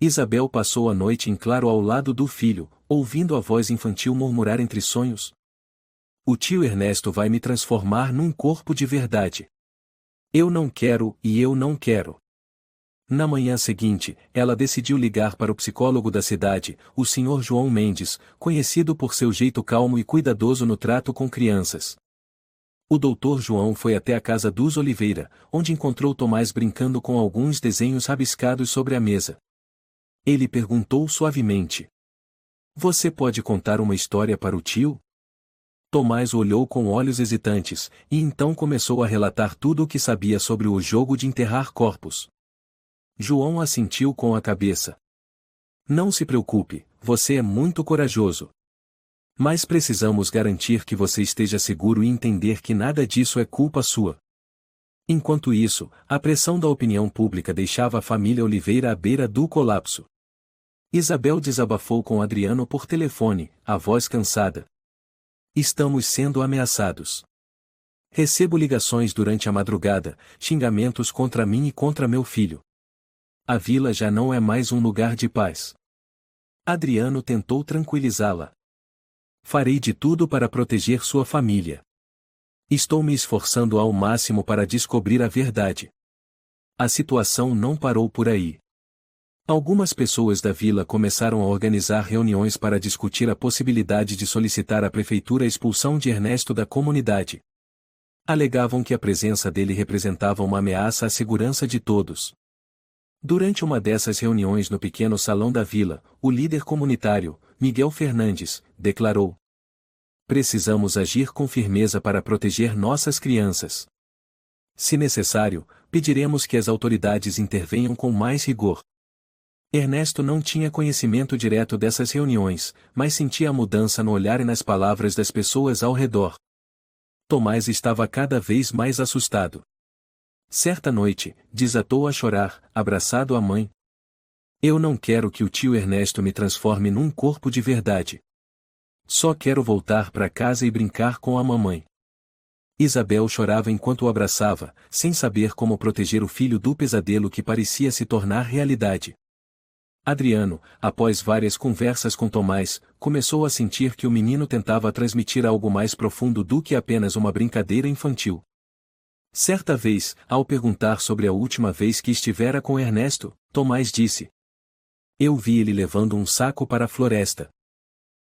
Isabel passou a noite em claro ao lado do filho, ouvindo a voz infantil murmurar entre sonhos: "O tio Ernesto vai me transformar num corpo de verdade. Eu não quero e eu não quero." Na manhã seguinte, ela decidiu ligar para o psicólogo da cidade, o Sr. João Mendes, conhecido por seu jeito calmo e cuidadoso no trato com crianças. O Dr. João foi até a casa dos Oliveira, onde encontrou Tomás brincando com alguns desenhos rabiscados sobre a mesa. Ele perguntou suavemente: "Você pode contar uma história para o tio?" Tomás olhou com olhos hesitantes, e então começou a relatar tudo o que sabia sobre o jogo de enterrar corpos. João assentiu com a cabeça. "Não se preocupe, você é muito corajoso. Mas precisamos garantir que você esteja seguro e entender que nada disso é culpa sua." Enquanto isso, a pressão da opinião pública deixava a família Oliveira à beira do colapso. Isabel desabafou com Adriano por telefone, a voz cansada. "Estamos sendo ameaçados. Recebo ligações durante a madrugada, xingamentos contra mim e contra meu filho. A vila já não é mais um lugar de paz." Adriano tentou tranquilizá-la. "Farei de tudo para proteger sua família. Estou me esforçando ao máximo para descobrir a verdade." A situação não parou por aí. Algumas pessoas da vila começaram a organizar reuniões para discutir a possibilidade de solicitar à prefeitura a expulsão de Ernesto da comunidade. Alegavam que a presença dele representava uma ameaça à segurança de todos. Durante uma dessas reuniões no pequeno salão da vila, o líder comunitário, Miguel Fernandes, declarou: "Precisamos agir com firmeza para proteger nossas crianças. Se necessário, pediremos que as autoridades intervenham com mais rigor." Ernesto não tinha conhecimento direto dessas reuniões, mas sentia a mudança no olhar e nas palavras das pessoas ao redor. Tomás estava cada vez mais assustado. Certa noite, desatou a chorar, abraçado à mãe. "Eu não quero que o tio Ernesto me transforme num corpo de verdade. Só quero voltar para casa e brincar com a mamãe." Isabel chorava enquanto o abraçava, sem saber como proteger o filho do pesadelo que parecia se tornar realidade. Adriano, após várias conversas com Tomás, começou a sentir que o menino tentava transmitir algo mais profundo do que apenas uma brincadeira infantil. Certa vez, ao perguntar sobre a última vez que estivera com Ernesto, Tomás disse: "Eu vi ele levando um saco para a floresta.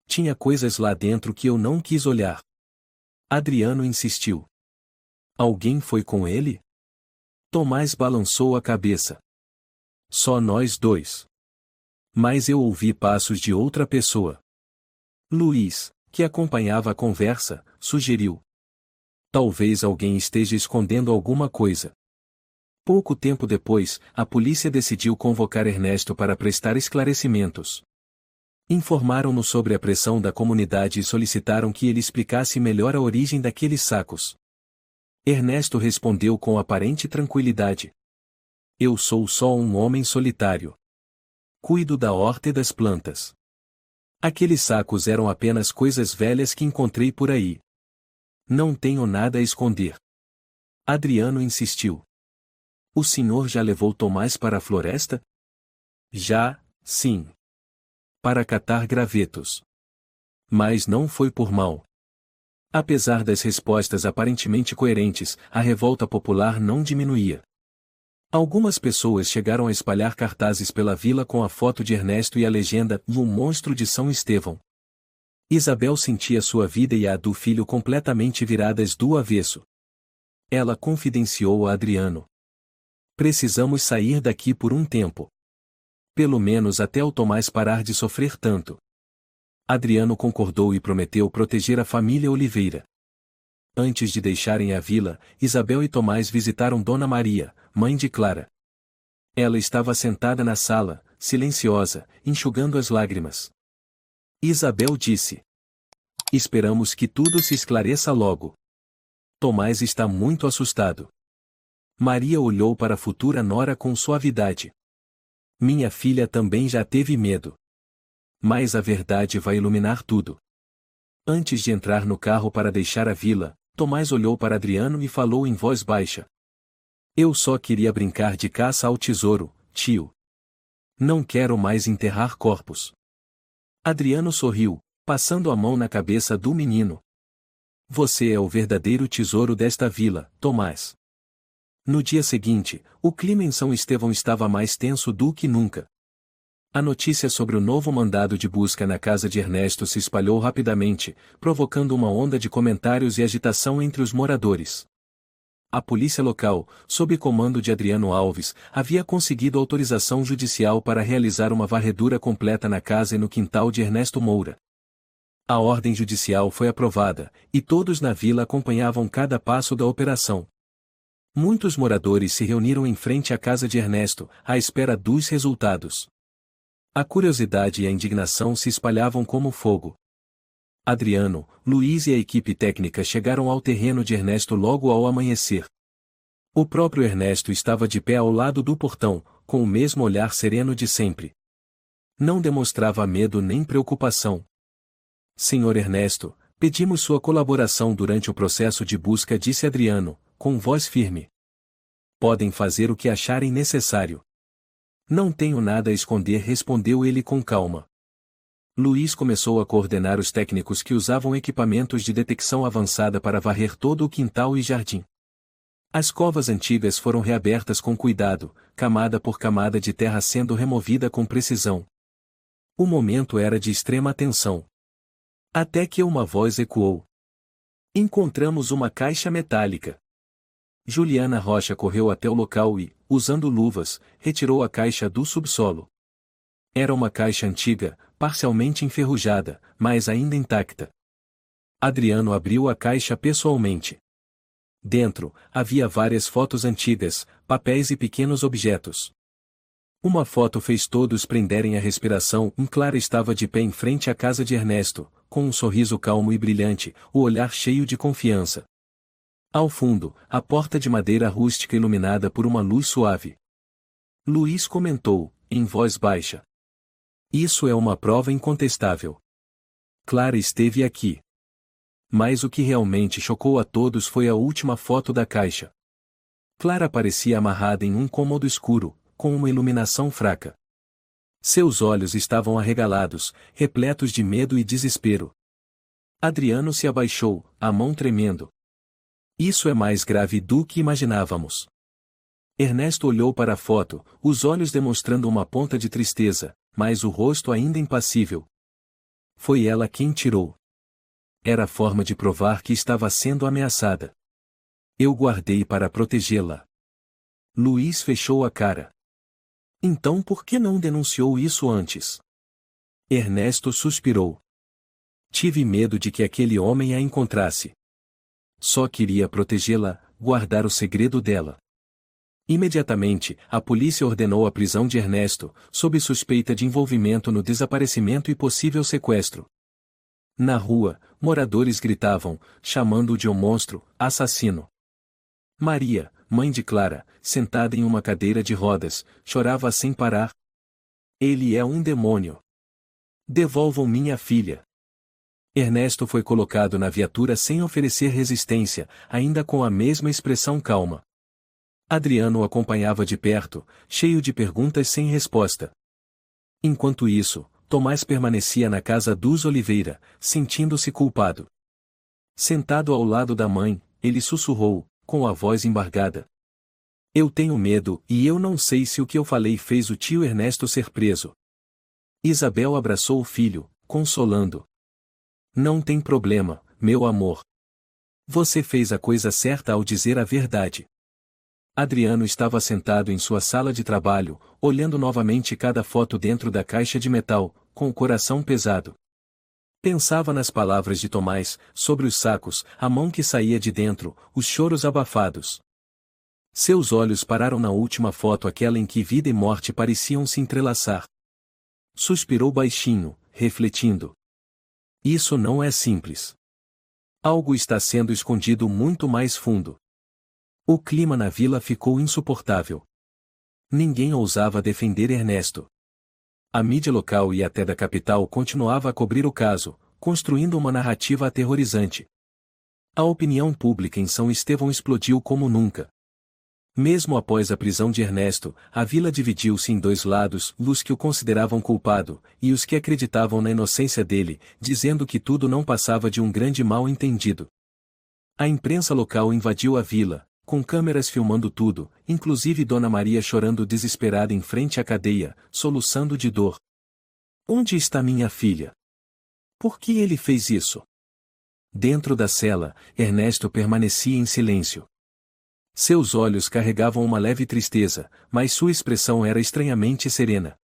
Tinha coisas lá dentro que eu não quis olhar." Adriano insistiu: "Alguém foi com ele?" Tomás balançou a cabeça. "Só nós dois. Mas eu ouvi passos de outra pessoa." Luiz, que acompanhava a conversa, sugeriu: "Talvez alguém esteja escondendo alguma coisa." Pouco tempo depois, a polícia decidiu convocar Ernesto para prestar esclarecimentos. Informaram-no sobre a pressão da comunidade e solicitaram que ele explicasse melhor a origem daqueles sacos. Ernesto respondeu com aparente tranquilidade: Eu sou só um homem solitário. Cuido da horta e das plantas. Aqueles sacos eram apenas coisas velhas que encontrei por aí. Não tenho nada a esconder. Adriano insistiu. O senhor já levou Tomás para a floresta? Já, sim. Para catar gravetos. Mas não foi por mal. Apesar das respostas aparentemente coerentes, a revolta popular não diminuía. Algumas pessoas chegaram a espalhar cartazes pela vila com a foto de Ernesto e a legenda "O monstro de São Estevão". Isabel sentia sua vida e a do filho completamente viradas do avesso. Ela confidenciou a Adriano: Precisamos sair daqui por um tempo. Pelo menos até o Tomás parar de sofrer tanto. Adriano concordou e prometeu proteger a família Oliveira. Antes de deixarem a vila, Isabel e Tomás visitaram Dona Maria, mãe de Clara. Ela estava sentada na sala, silenciosa, enxugando as lágrimas. Isabel disse: Esperamos que tudo se esclareça logo. Tomás está muito assustado. Maria olhou para a futura nora com suavidade. Minha filha também já teve medo. Mas a verdade vai iluminar tudo. Antes de entrar no carro para deixar a vila, Tomás olhou para Adriano e falou em voz baixa: Eu só queria brincar de caça ao tesouro, tio. Não quero mais enterrar corpos. Adriano sorriu, passando a mão na cabeça do menino. Você é o verdadeiro tesouro desta vila, Tomás. No dia seguinte, o clima em São Estevão estava mais tenso do que nunca. A notícia sobre o novo mandado de busca na casa de Ernesto se espalhou rapidamente, provocando uma onda de comentários e agitação entre os moradores. A polícia local, sob comando de Adriano Alves, havia conseguido autorização judicial para realizar uma varredura completa na casa e no quintal de Ernesto Moura. A ordem judicial foi aprovada, e todos na vila acompanhavam cada passo da operação. Muitos moradores se reuniram em frente à casa de Ernesto, à espera dos resultados. A curiosidade e a indignação se espalhavam como fogo. Adriano, Luiz e a equipe técnica chegaram ao terreno de Ernesto logo ao amanhecer. O próprio Ernesto estava de pé ao lado do portão, com o mesmo olhar sereno de sempre. Não demonstrava medo nem preocupação. Senhor Ernesto, pedimos sua colaboração durante o processo de busca, disse Adriano, com voz firme. Podem fazer o que acharem necessário. Não tenho nada a esconder, respondeu ele com calma. Luiz começou a coordenar os técnicos que usavam equipamentos de detecção avançada para varrer todo o quintal e jardim. As covas antigas foram reabertas com cuidado, camada por camada de terra sendo removida com precisão. O momento era de extrema tensão. Até que uma voz ecoou. Encontramos uma caixa metálica. Juliana Rocha correu até o local e, usando luvas, retirou a caixa do subsolo. Era uma caixa antiga, parcialmente enferrujada, mas ainda intacta. Adriano abriu a caixa pessoalmente. Dentro, havia várias fotos antigas, papéis e pequenos objetos. Uma foto fez todos prenderem a respiração. Clara estava de pé em frente à casa de Ernesto, com um sorriso calmo e brilhante, o olhar cheio de confiança. Ao fundo, a porta de madeira rústica iluminada por uma luz suave. Luiz comentou, em voz baixa. Isso é uma prova incontestável. Clara esteve aqui. Mas o que realmente chocou a todos foi a última foto da caixa. Clara parecia amarrada em um cômodo escuro, com uma iluminação fraca. Seus olhos estavam arregalados, repletos de medo e desespero. Adriano se abaixou, a mão tremendo. Isso é mais grave do que imaginávamos. Ernesto olhou para a foto, os olhos demonstrando uma ponta de tristeza, mas o rosto ainda impassível. Foi ela quem tirou. Era a forma de provar que estava sendo ameaçada. Eu guardei para protegê-la. Luiz fechou a cara. Então por que não denunciou isso antes? Ernesto suspirou. Tive medo de que aquele homem a encontrasse. Só queria protegê-la, guardar o segredo dela. Imediatamente, a polícia ordenou a prisão de Ernesto, sob suspeita de envolvimento no desaparecimento e possível sequestro. Na rua, moradores gritavam, chamando-o de um monstro, assassino. Maria, mãe de Clara, sentada em uma cadeira de rodas, chorava sem parar. Ele é um demônio. Devolvam minha filha. Ernesto foi colocado na viatura sem oferecer resistência, ainda com a mesma expressão calma. Adriano o acompanhava de perto, cheio de perguntas sem resposta. Enquanto isso, Tomás permanecia na casa dos Oliveira, sentindo-se culpado. Sentado ao lado da mãe, ele sussurrou, com a voz embargada: Eu tenho medo, e eu não sei se o que eu falei fez o tio Ernesto ser preso. Isabel abraçou o filho, consolando. Não tem problema, meu amor. Você fez a coisa certa ao dizer a verdade. Adriano estava sentado em sua sala de trabalho, olhando novamente cada foto dentro da caixa de metal, com o coração pesado. Pensava nas palavras de Tomás, sobre os sacos, a mão que saía de dentro, os choros abafados. Seus olhos pararam na última foto, aquela em que vida e morte pareciam se entrelaçar. Suspirou baixinho, refletindo. Isso não é simples. Algo está sendo escondido muito mais fundo. O clima na vila ficou insuportável. Ninguém ousava defender Ernesto. A mídia local e até da capital continuava a cobrir o caso, construindo uma narrativa aterrorizante. A opinião pública em São Estevão explodiu como nunca. Mesmo após a prisão de Ernesto, a vila dividiu-se em dois lados, os que o consideravam culpado, e os que acreditavam na inocência dele, dizendo que tudo não passava de um grande mal-entendido. A imprensa local invadiu a vila, com câmeras filmando tudo, inclusive Dona Maria chorando desesperada em frente à cadeia, soluçando de dor. Onde está minha filha? Por que ele fez isso? Dentro da cela, Ernesto permanecia em silêncio. Seus olhos carregavam uma leve tristeza, mas sua expressão era estranhamente serena.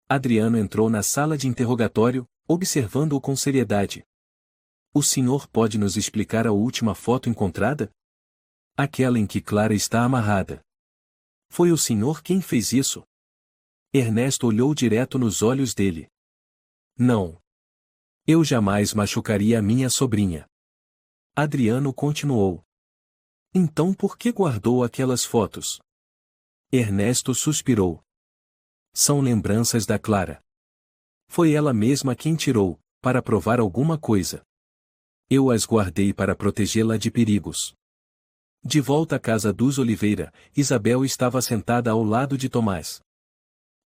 Adriano entrou na sala de interrogatório, observando-o com seriedade. O senhor pode nos explicar a última foto encontrada? Aquela em que Clara está amarrada. Foi o senhor quem fez isso? Ernesto olhou direto nos olhos dele. Não. Eu jamais machucaria a minha sobrinha. Adriano continuou. Então por que guardou aquelas fotos? Ernesto suspirou. São lembranças da Clara. Foi ela mesma quem tirou, para provar alguma coisa. Eu as guardei para protegê-la de perigos. De volta à casa dos Oliveira, Isabel estava sentada ao lado de Tomás.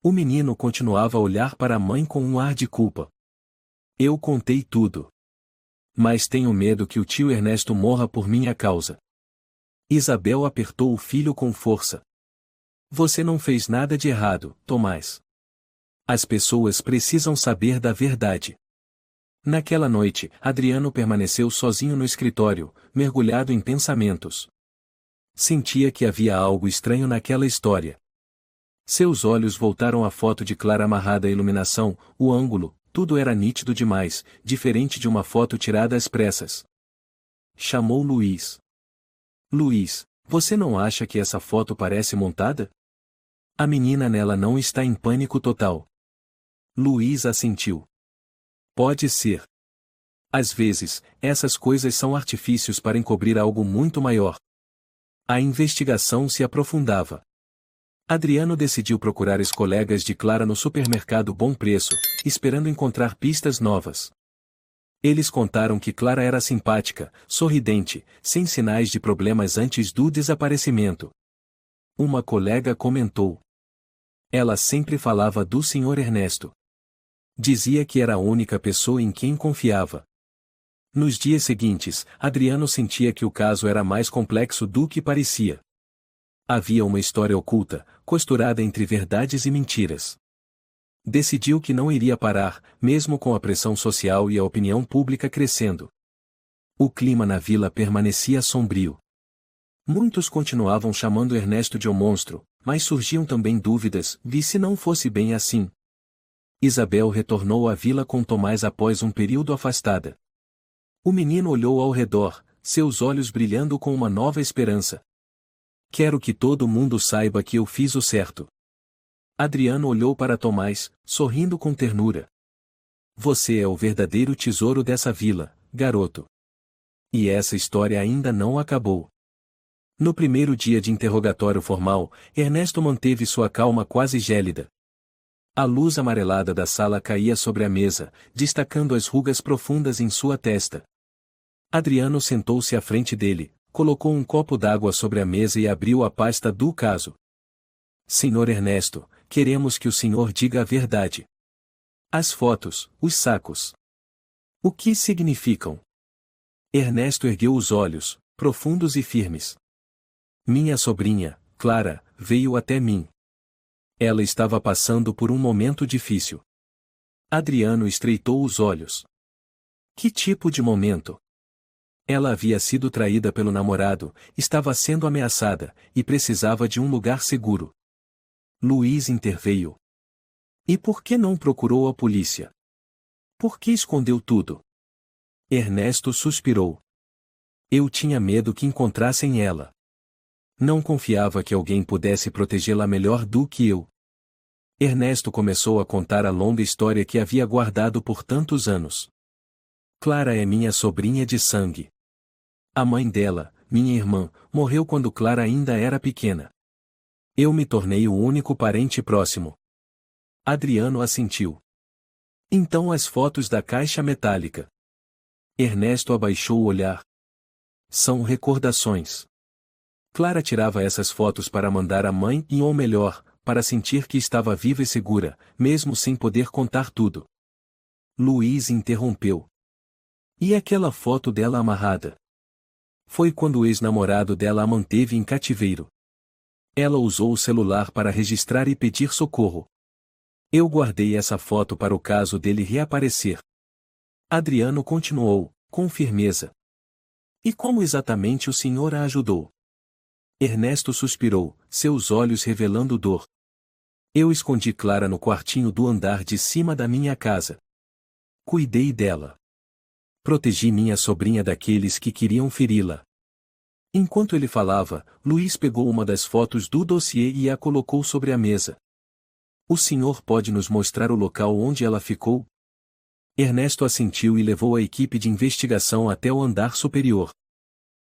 O menino continuava a olhar para a mãe com um ar de culpa. Eu contei tudo. Mas tenho medo que o tio Ernesto morra por minha causa. Isabel apertou o filho com força. Você não fez nada de errado, Tomás. As pessoas precisam saber da verdade. Naquela noite, Adriano permaneceu sozinho no escritório, mergulhado em pensamentos. Sentia que havia algo estranho naquela história. Seus olhos voltaram à foto de Clara amarrada à iluminação, o ângulo, tudo era nítido demais, diferente de uma foto tirada às pressas. Chamou Luiz. Luiz, você não acha que essa foto parece montada? A menina nela não está em pânico total. Luiz assentiu. Pode ser. Às vezes, essas coisas são artifícios para encobrir algo muito maior. A investigação se aprofundava. Adriano decidiu procurar ex-colegas de Clara no supermercado Bom Preço, esperando encontrar pistas novas. Eles contaram que Clara era simpática, sorridente, sem sinais de problemas antes do desaparecimento. Uma colega comentou. Ela sempre falava do Sr. Ernesto. Dizia que era a única pessoa em quem confiava. Nos dias seguintes, Adriano sentia que o caso era mais complexo do que parecia. Havia uma história oculta, costurada entre verdades e mentiras. Decidiu que não iria parar, mesmo com a pressão social e a opinião pública crescendo. O clima na vila permanecia sombrio. Muitos continuavam chamando Ernesto de um monstro, mas surgiam também dúvidas, se não fosse bem assim. Isabel retornou à vila com Tomás após um período afastada. O menino olhou ao redor, seus olhos brilhando com uma nova esperança. Quero que todo mundo saiba que eu fiz o certo. Adriano olhou para Tomás, sorrindo com ternura. Você é o verdadeiro tesouro dessa vila, garoto. E essa história ainda não acabou. No primeiro dia de interrogatório formal, Ernesto manteve sua calma quase gélida. A luz amarelada da sala caía sobre a mesa, destacando as rugas profundas em sua testa. Adriano sentou-se à frente dele, colocou um copo d'água sobre a mesa e abriu a pasta do caso. Senhor Ernesto, queremos que o senhor diga a verdade. As fotos, os sacos. O que significam? Ernesto ergueu os olhos, profundos e firmes. Minha sobrinha, Clara, veio até mim. Ela estava passando por um momento difícil. Adriano estreitou os olhos. Que tipo de momento? Ela havia sido traída pelo namorado, estava sendo ameaçada, e precisava de um lugar seguro. Luiz interveio. E por que não procurou a polícia? Por que escondeu tudo? Ernesto suspirou. Eu tinha medo que encontrassem ela. Não confiava que alguém pudesse protegê-la melhor do que eu. Ernesto começou a contar a longa história que havia guardado por tantos anos. Clara é minha sobrinha de sangue. A mãe dela, minha irmã, morreu quando Clara ainda era pequena. Eu me tornei o único parente próximo. Adriano assentiu. Então as fotos da caixa metálica. Ernesto abaixou o olhar. São recordações. Clara tirava essas fotos para mandar à mãe e, ou melhor, para sentir que estava viva e segura, mesmo sem poder contar tudo. Luiz interrompeu. E aquela foto dela amarrada? Foi quando o ex-namorado dela a manteve em cativeiro. Ela usou o celular para registrar e pedir socorro. Eu guardei essa foto para o caso dele reaparecer. Adriano continuou, com firmeza. E como exatamente o senhor a ajudou? Ernesto suspirou, seus olhos revelando dor. Eu escondi Clara no quartinho do andar de cima da minha casa. Cuidei dela. Protegi minha sobrinha daqueles que queriam feri-la. Enquanto ele falava, Luiz pegou uma das fotos do dossiê e a colocou sobre a mesa. O senhor pode nos mostrar o local onde ela ficou? Ernesto assentiu e levou a equipe de investigação até o andar superior.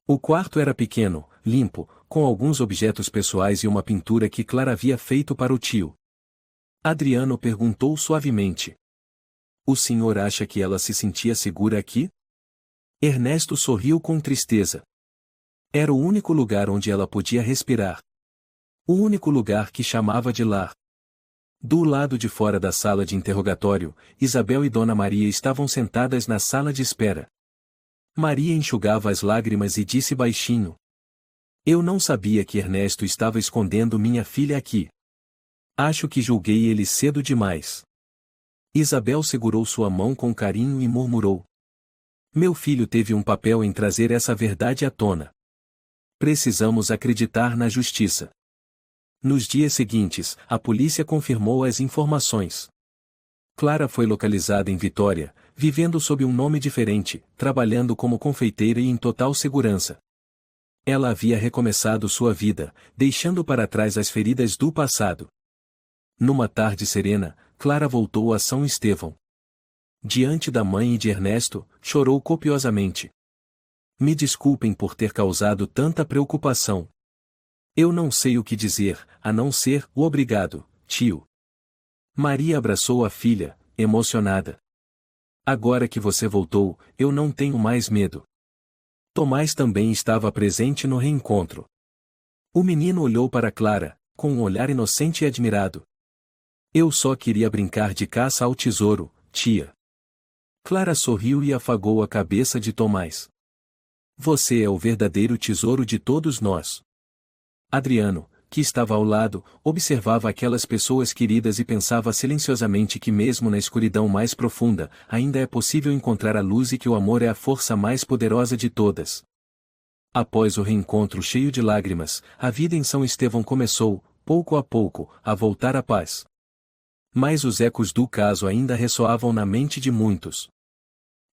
O quarto era pequeno, limpo, com alguns objetos pessoais e uma pintura que Clara havia feito para o tio. Adriano perguntou suavemente. O senhor acha que ela se sentia segura aqui? Ernesto sorriu com tristeza. Era o único lugar onde ela podia respirar. O único lugar que chamava de lar. Do lado de fora da sala de interrogatório, Isabel e Dona Maria estavam sentadas na sala de espera. Maria enxugava as lágrimas e disse baixinho. Eu não sabia que Ernesto estava escondendo minha filha aqui. Acho que julguei ele cedo demais. Isabel segurou sua mão com carinho e murmurou. Meu filho teve um papel em trazer essa verdade à tona. Precisamos acreditar na justiça. Nos dias seguintes, a polícia confirmou as informações. Clara foi localizada em Vitória, vivendo sob um nome diferente, trabalhando como confeiteira e em total segurança. Ela havia recomeçado sua vida, deixando para trás as feridas do passado. Numa tarde serena, Clara voltou a São Estevão. Diante da mãe e de Ernesto, chorou copiosamente. Me desculpem por ter causado tanta preocupação. Eu não sei o que dizer, a não ser o obrigado, tio. Maria abraçou a filha, emocionada. Agora que você voltou, eu não tenho mais medo. Tomás também estava presente no reencontro. O menino olhou para Clara, com um olhar inocente e admirado. Eu só queria brincar de caça ao tesouro, tia. Clara sorriu e afagou a cabeça de Tomás. Você é o verdadeiro tesouro de todos nós. Adriano, que estava ao lado, observava aquelas pessoas queridas e pensava silenciosamente que mesmo na escuridão mais profunda, ainda é possível encontrar a luz e que o amor é a força mais poderosa de todas. Após o reencontro cheio de lágrimas, a vida em São Estevão começou, pouco a pouco, a voltar à paz. Mas os ecos do caso ainda ressoavam na mente de muitos.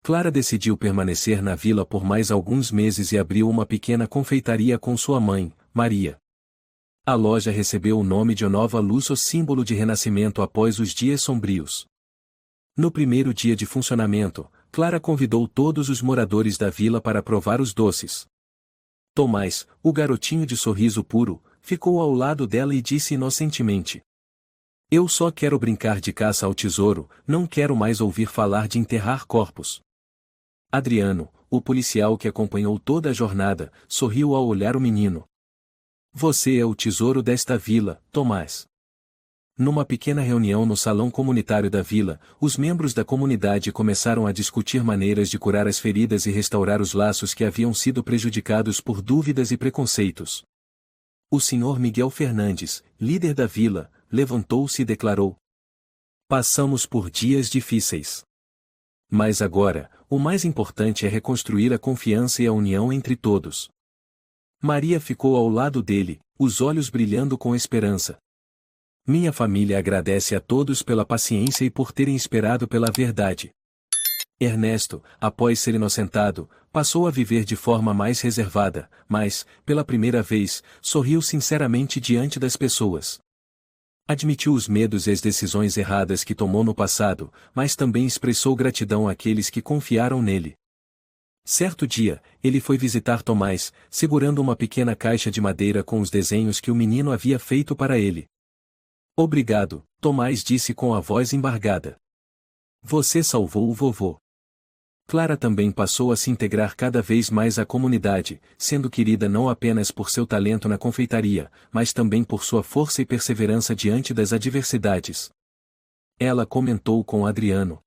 Clara decidiu permanecer na vila por mais alguns meses e abriu uma pequena confeitaria com sua mãe, Maria. A loja recebeu o nome de Nova Luz, o símbolo de renascimento após os dias sombrios. No primeiro dia de funcionamento, Clara convidou todos os moradores da vila para provar os doces. Tomás, o garotinho de sorriso puro, ficou ao lado dela e disse inocentemente: "Eu só quero brincar de caça ao tesouro, não quero mais ouvir falar de enterrar corpos." Adriano, o policial que acompanhou toda a jornada, sorriu ao olhar o menino. "Você é o tesouro desta vila, Tomás." Numa pequena reunião no salão comunitário da vila, os membros da comunidade começaram a discutir maneiras de curar as feridas e restaurar os laços que haviam sido prejudicados por dúvidas e preconceitos. O Sr. Miguel Fernandes, líder da vila, levantou-se e declarou: "Passamos por dias difíceis. Mas agora, o mais importante é reconstruir a confiança e a união entre todos." Maria ficou ao lado dele, os olhos brilhando com esperança. "Minha família agradece a todos pela paciência e por terem esperado pela verdade." Ernesto, após ser inocentado, passou a viver de forma mais reservada, mas, pela primeira vez, sorriu sinceramente diante das pessoas. Admitiu os medos e as decisões erradas que tomou no passado, mas também expressou gratidão àqueles que confiaram nele. Certo dia, ele foi visitar Tomás, segurando uma pequena caixa de madeira com os desenhos que o menino havia feito para ele. "Obrigado", Tomás disse com a voz embargada. "Você salvou o vovô." Clara também passou a se integrar cada vez mais à comunidade, sendo querida não apenas por seu talento na confeitaria, mas também por sua força e perseverança diante das adversidades. Ela comentou com Adriano: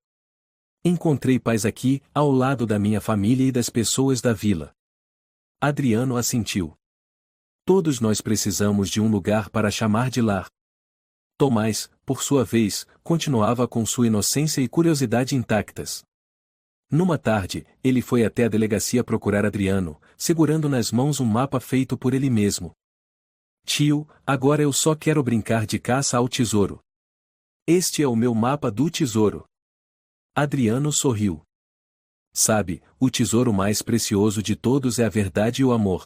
"Encontrei paz aqui, ao lado da minha família e das pessoas da vila." Adriano assentiu. "Todos nós precisamos de um lugar para chamar de lar." Tomás, por sua vez, continuava com sua inocência e curiosidade intactas. Numa tarde, ele foi até a delegacia procurar Adriano, segurando nas mãos um mapa feito por ele mesmo. "Tio, agora eu só quero brincar de caça ao tesouro. Este é o meu mapa do tesouro." Adriano sorriu. "Sabe, o tesouro mais precioso de todos é a verdade e o amor."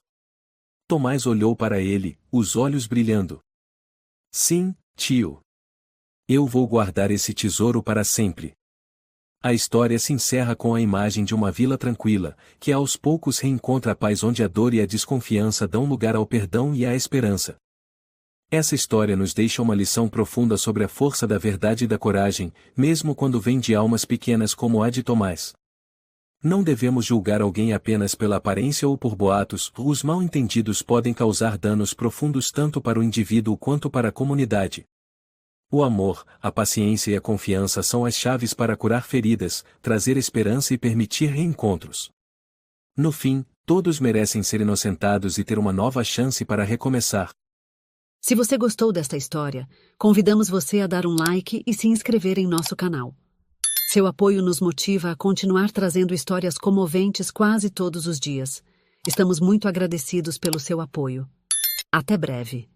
Tomás olhou para ele, os olhos brilhando. "Sim, tio. Eu vou guardar esse tesouro para sempre." A história se encerra com a imagem de uma vila tranquila, que aos poucos reencontra a paz onde a dor e a desconfiança dão lugar ao perdão e à esperança. Essa história nos deixa uma lição profunda sobre a força da verdade e da coragem, mesmo quando vem de almas pequenas como a de Tomás. Não devemos julgar alguém apenas pela aparência ou por boatos, os mal-entendidos podem causar danos profundos tanto para o indivíduo quanto para a comunidade. O amor, a paciência e a confiança são as chaves para curar feridas, trazer esperança e permitir reencontros. No fim, todos merecem ser inocentados e ter uma nova chance para recomeçar. Se você gostou desta história, convidamos você a dar um like e se inscrever em nosso canal. Seu apoio nos motiva a continuar trazendo histórias comoventes quase todos os dias. Estamos muito agradecidos pelo seu apoio. Até breve.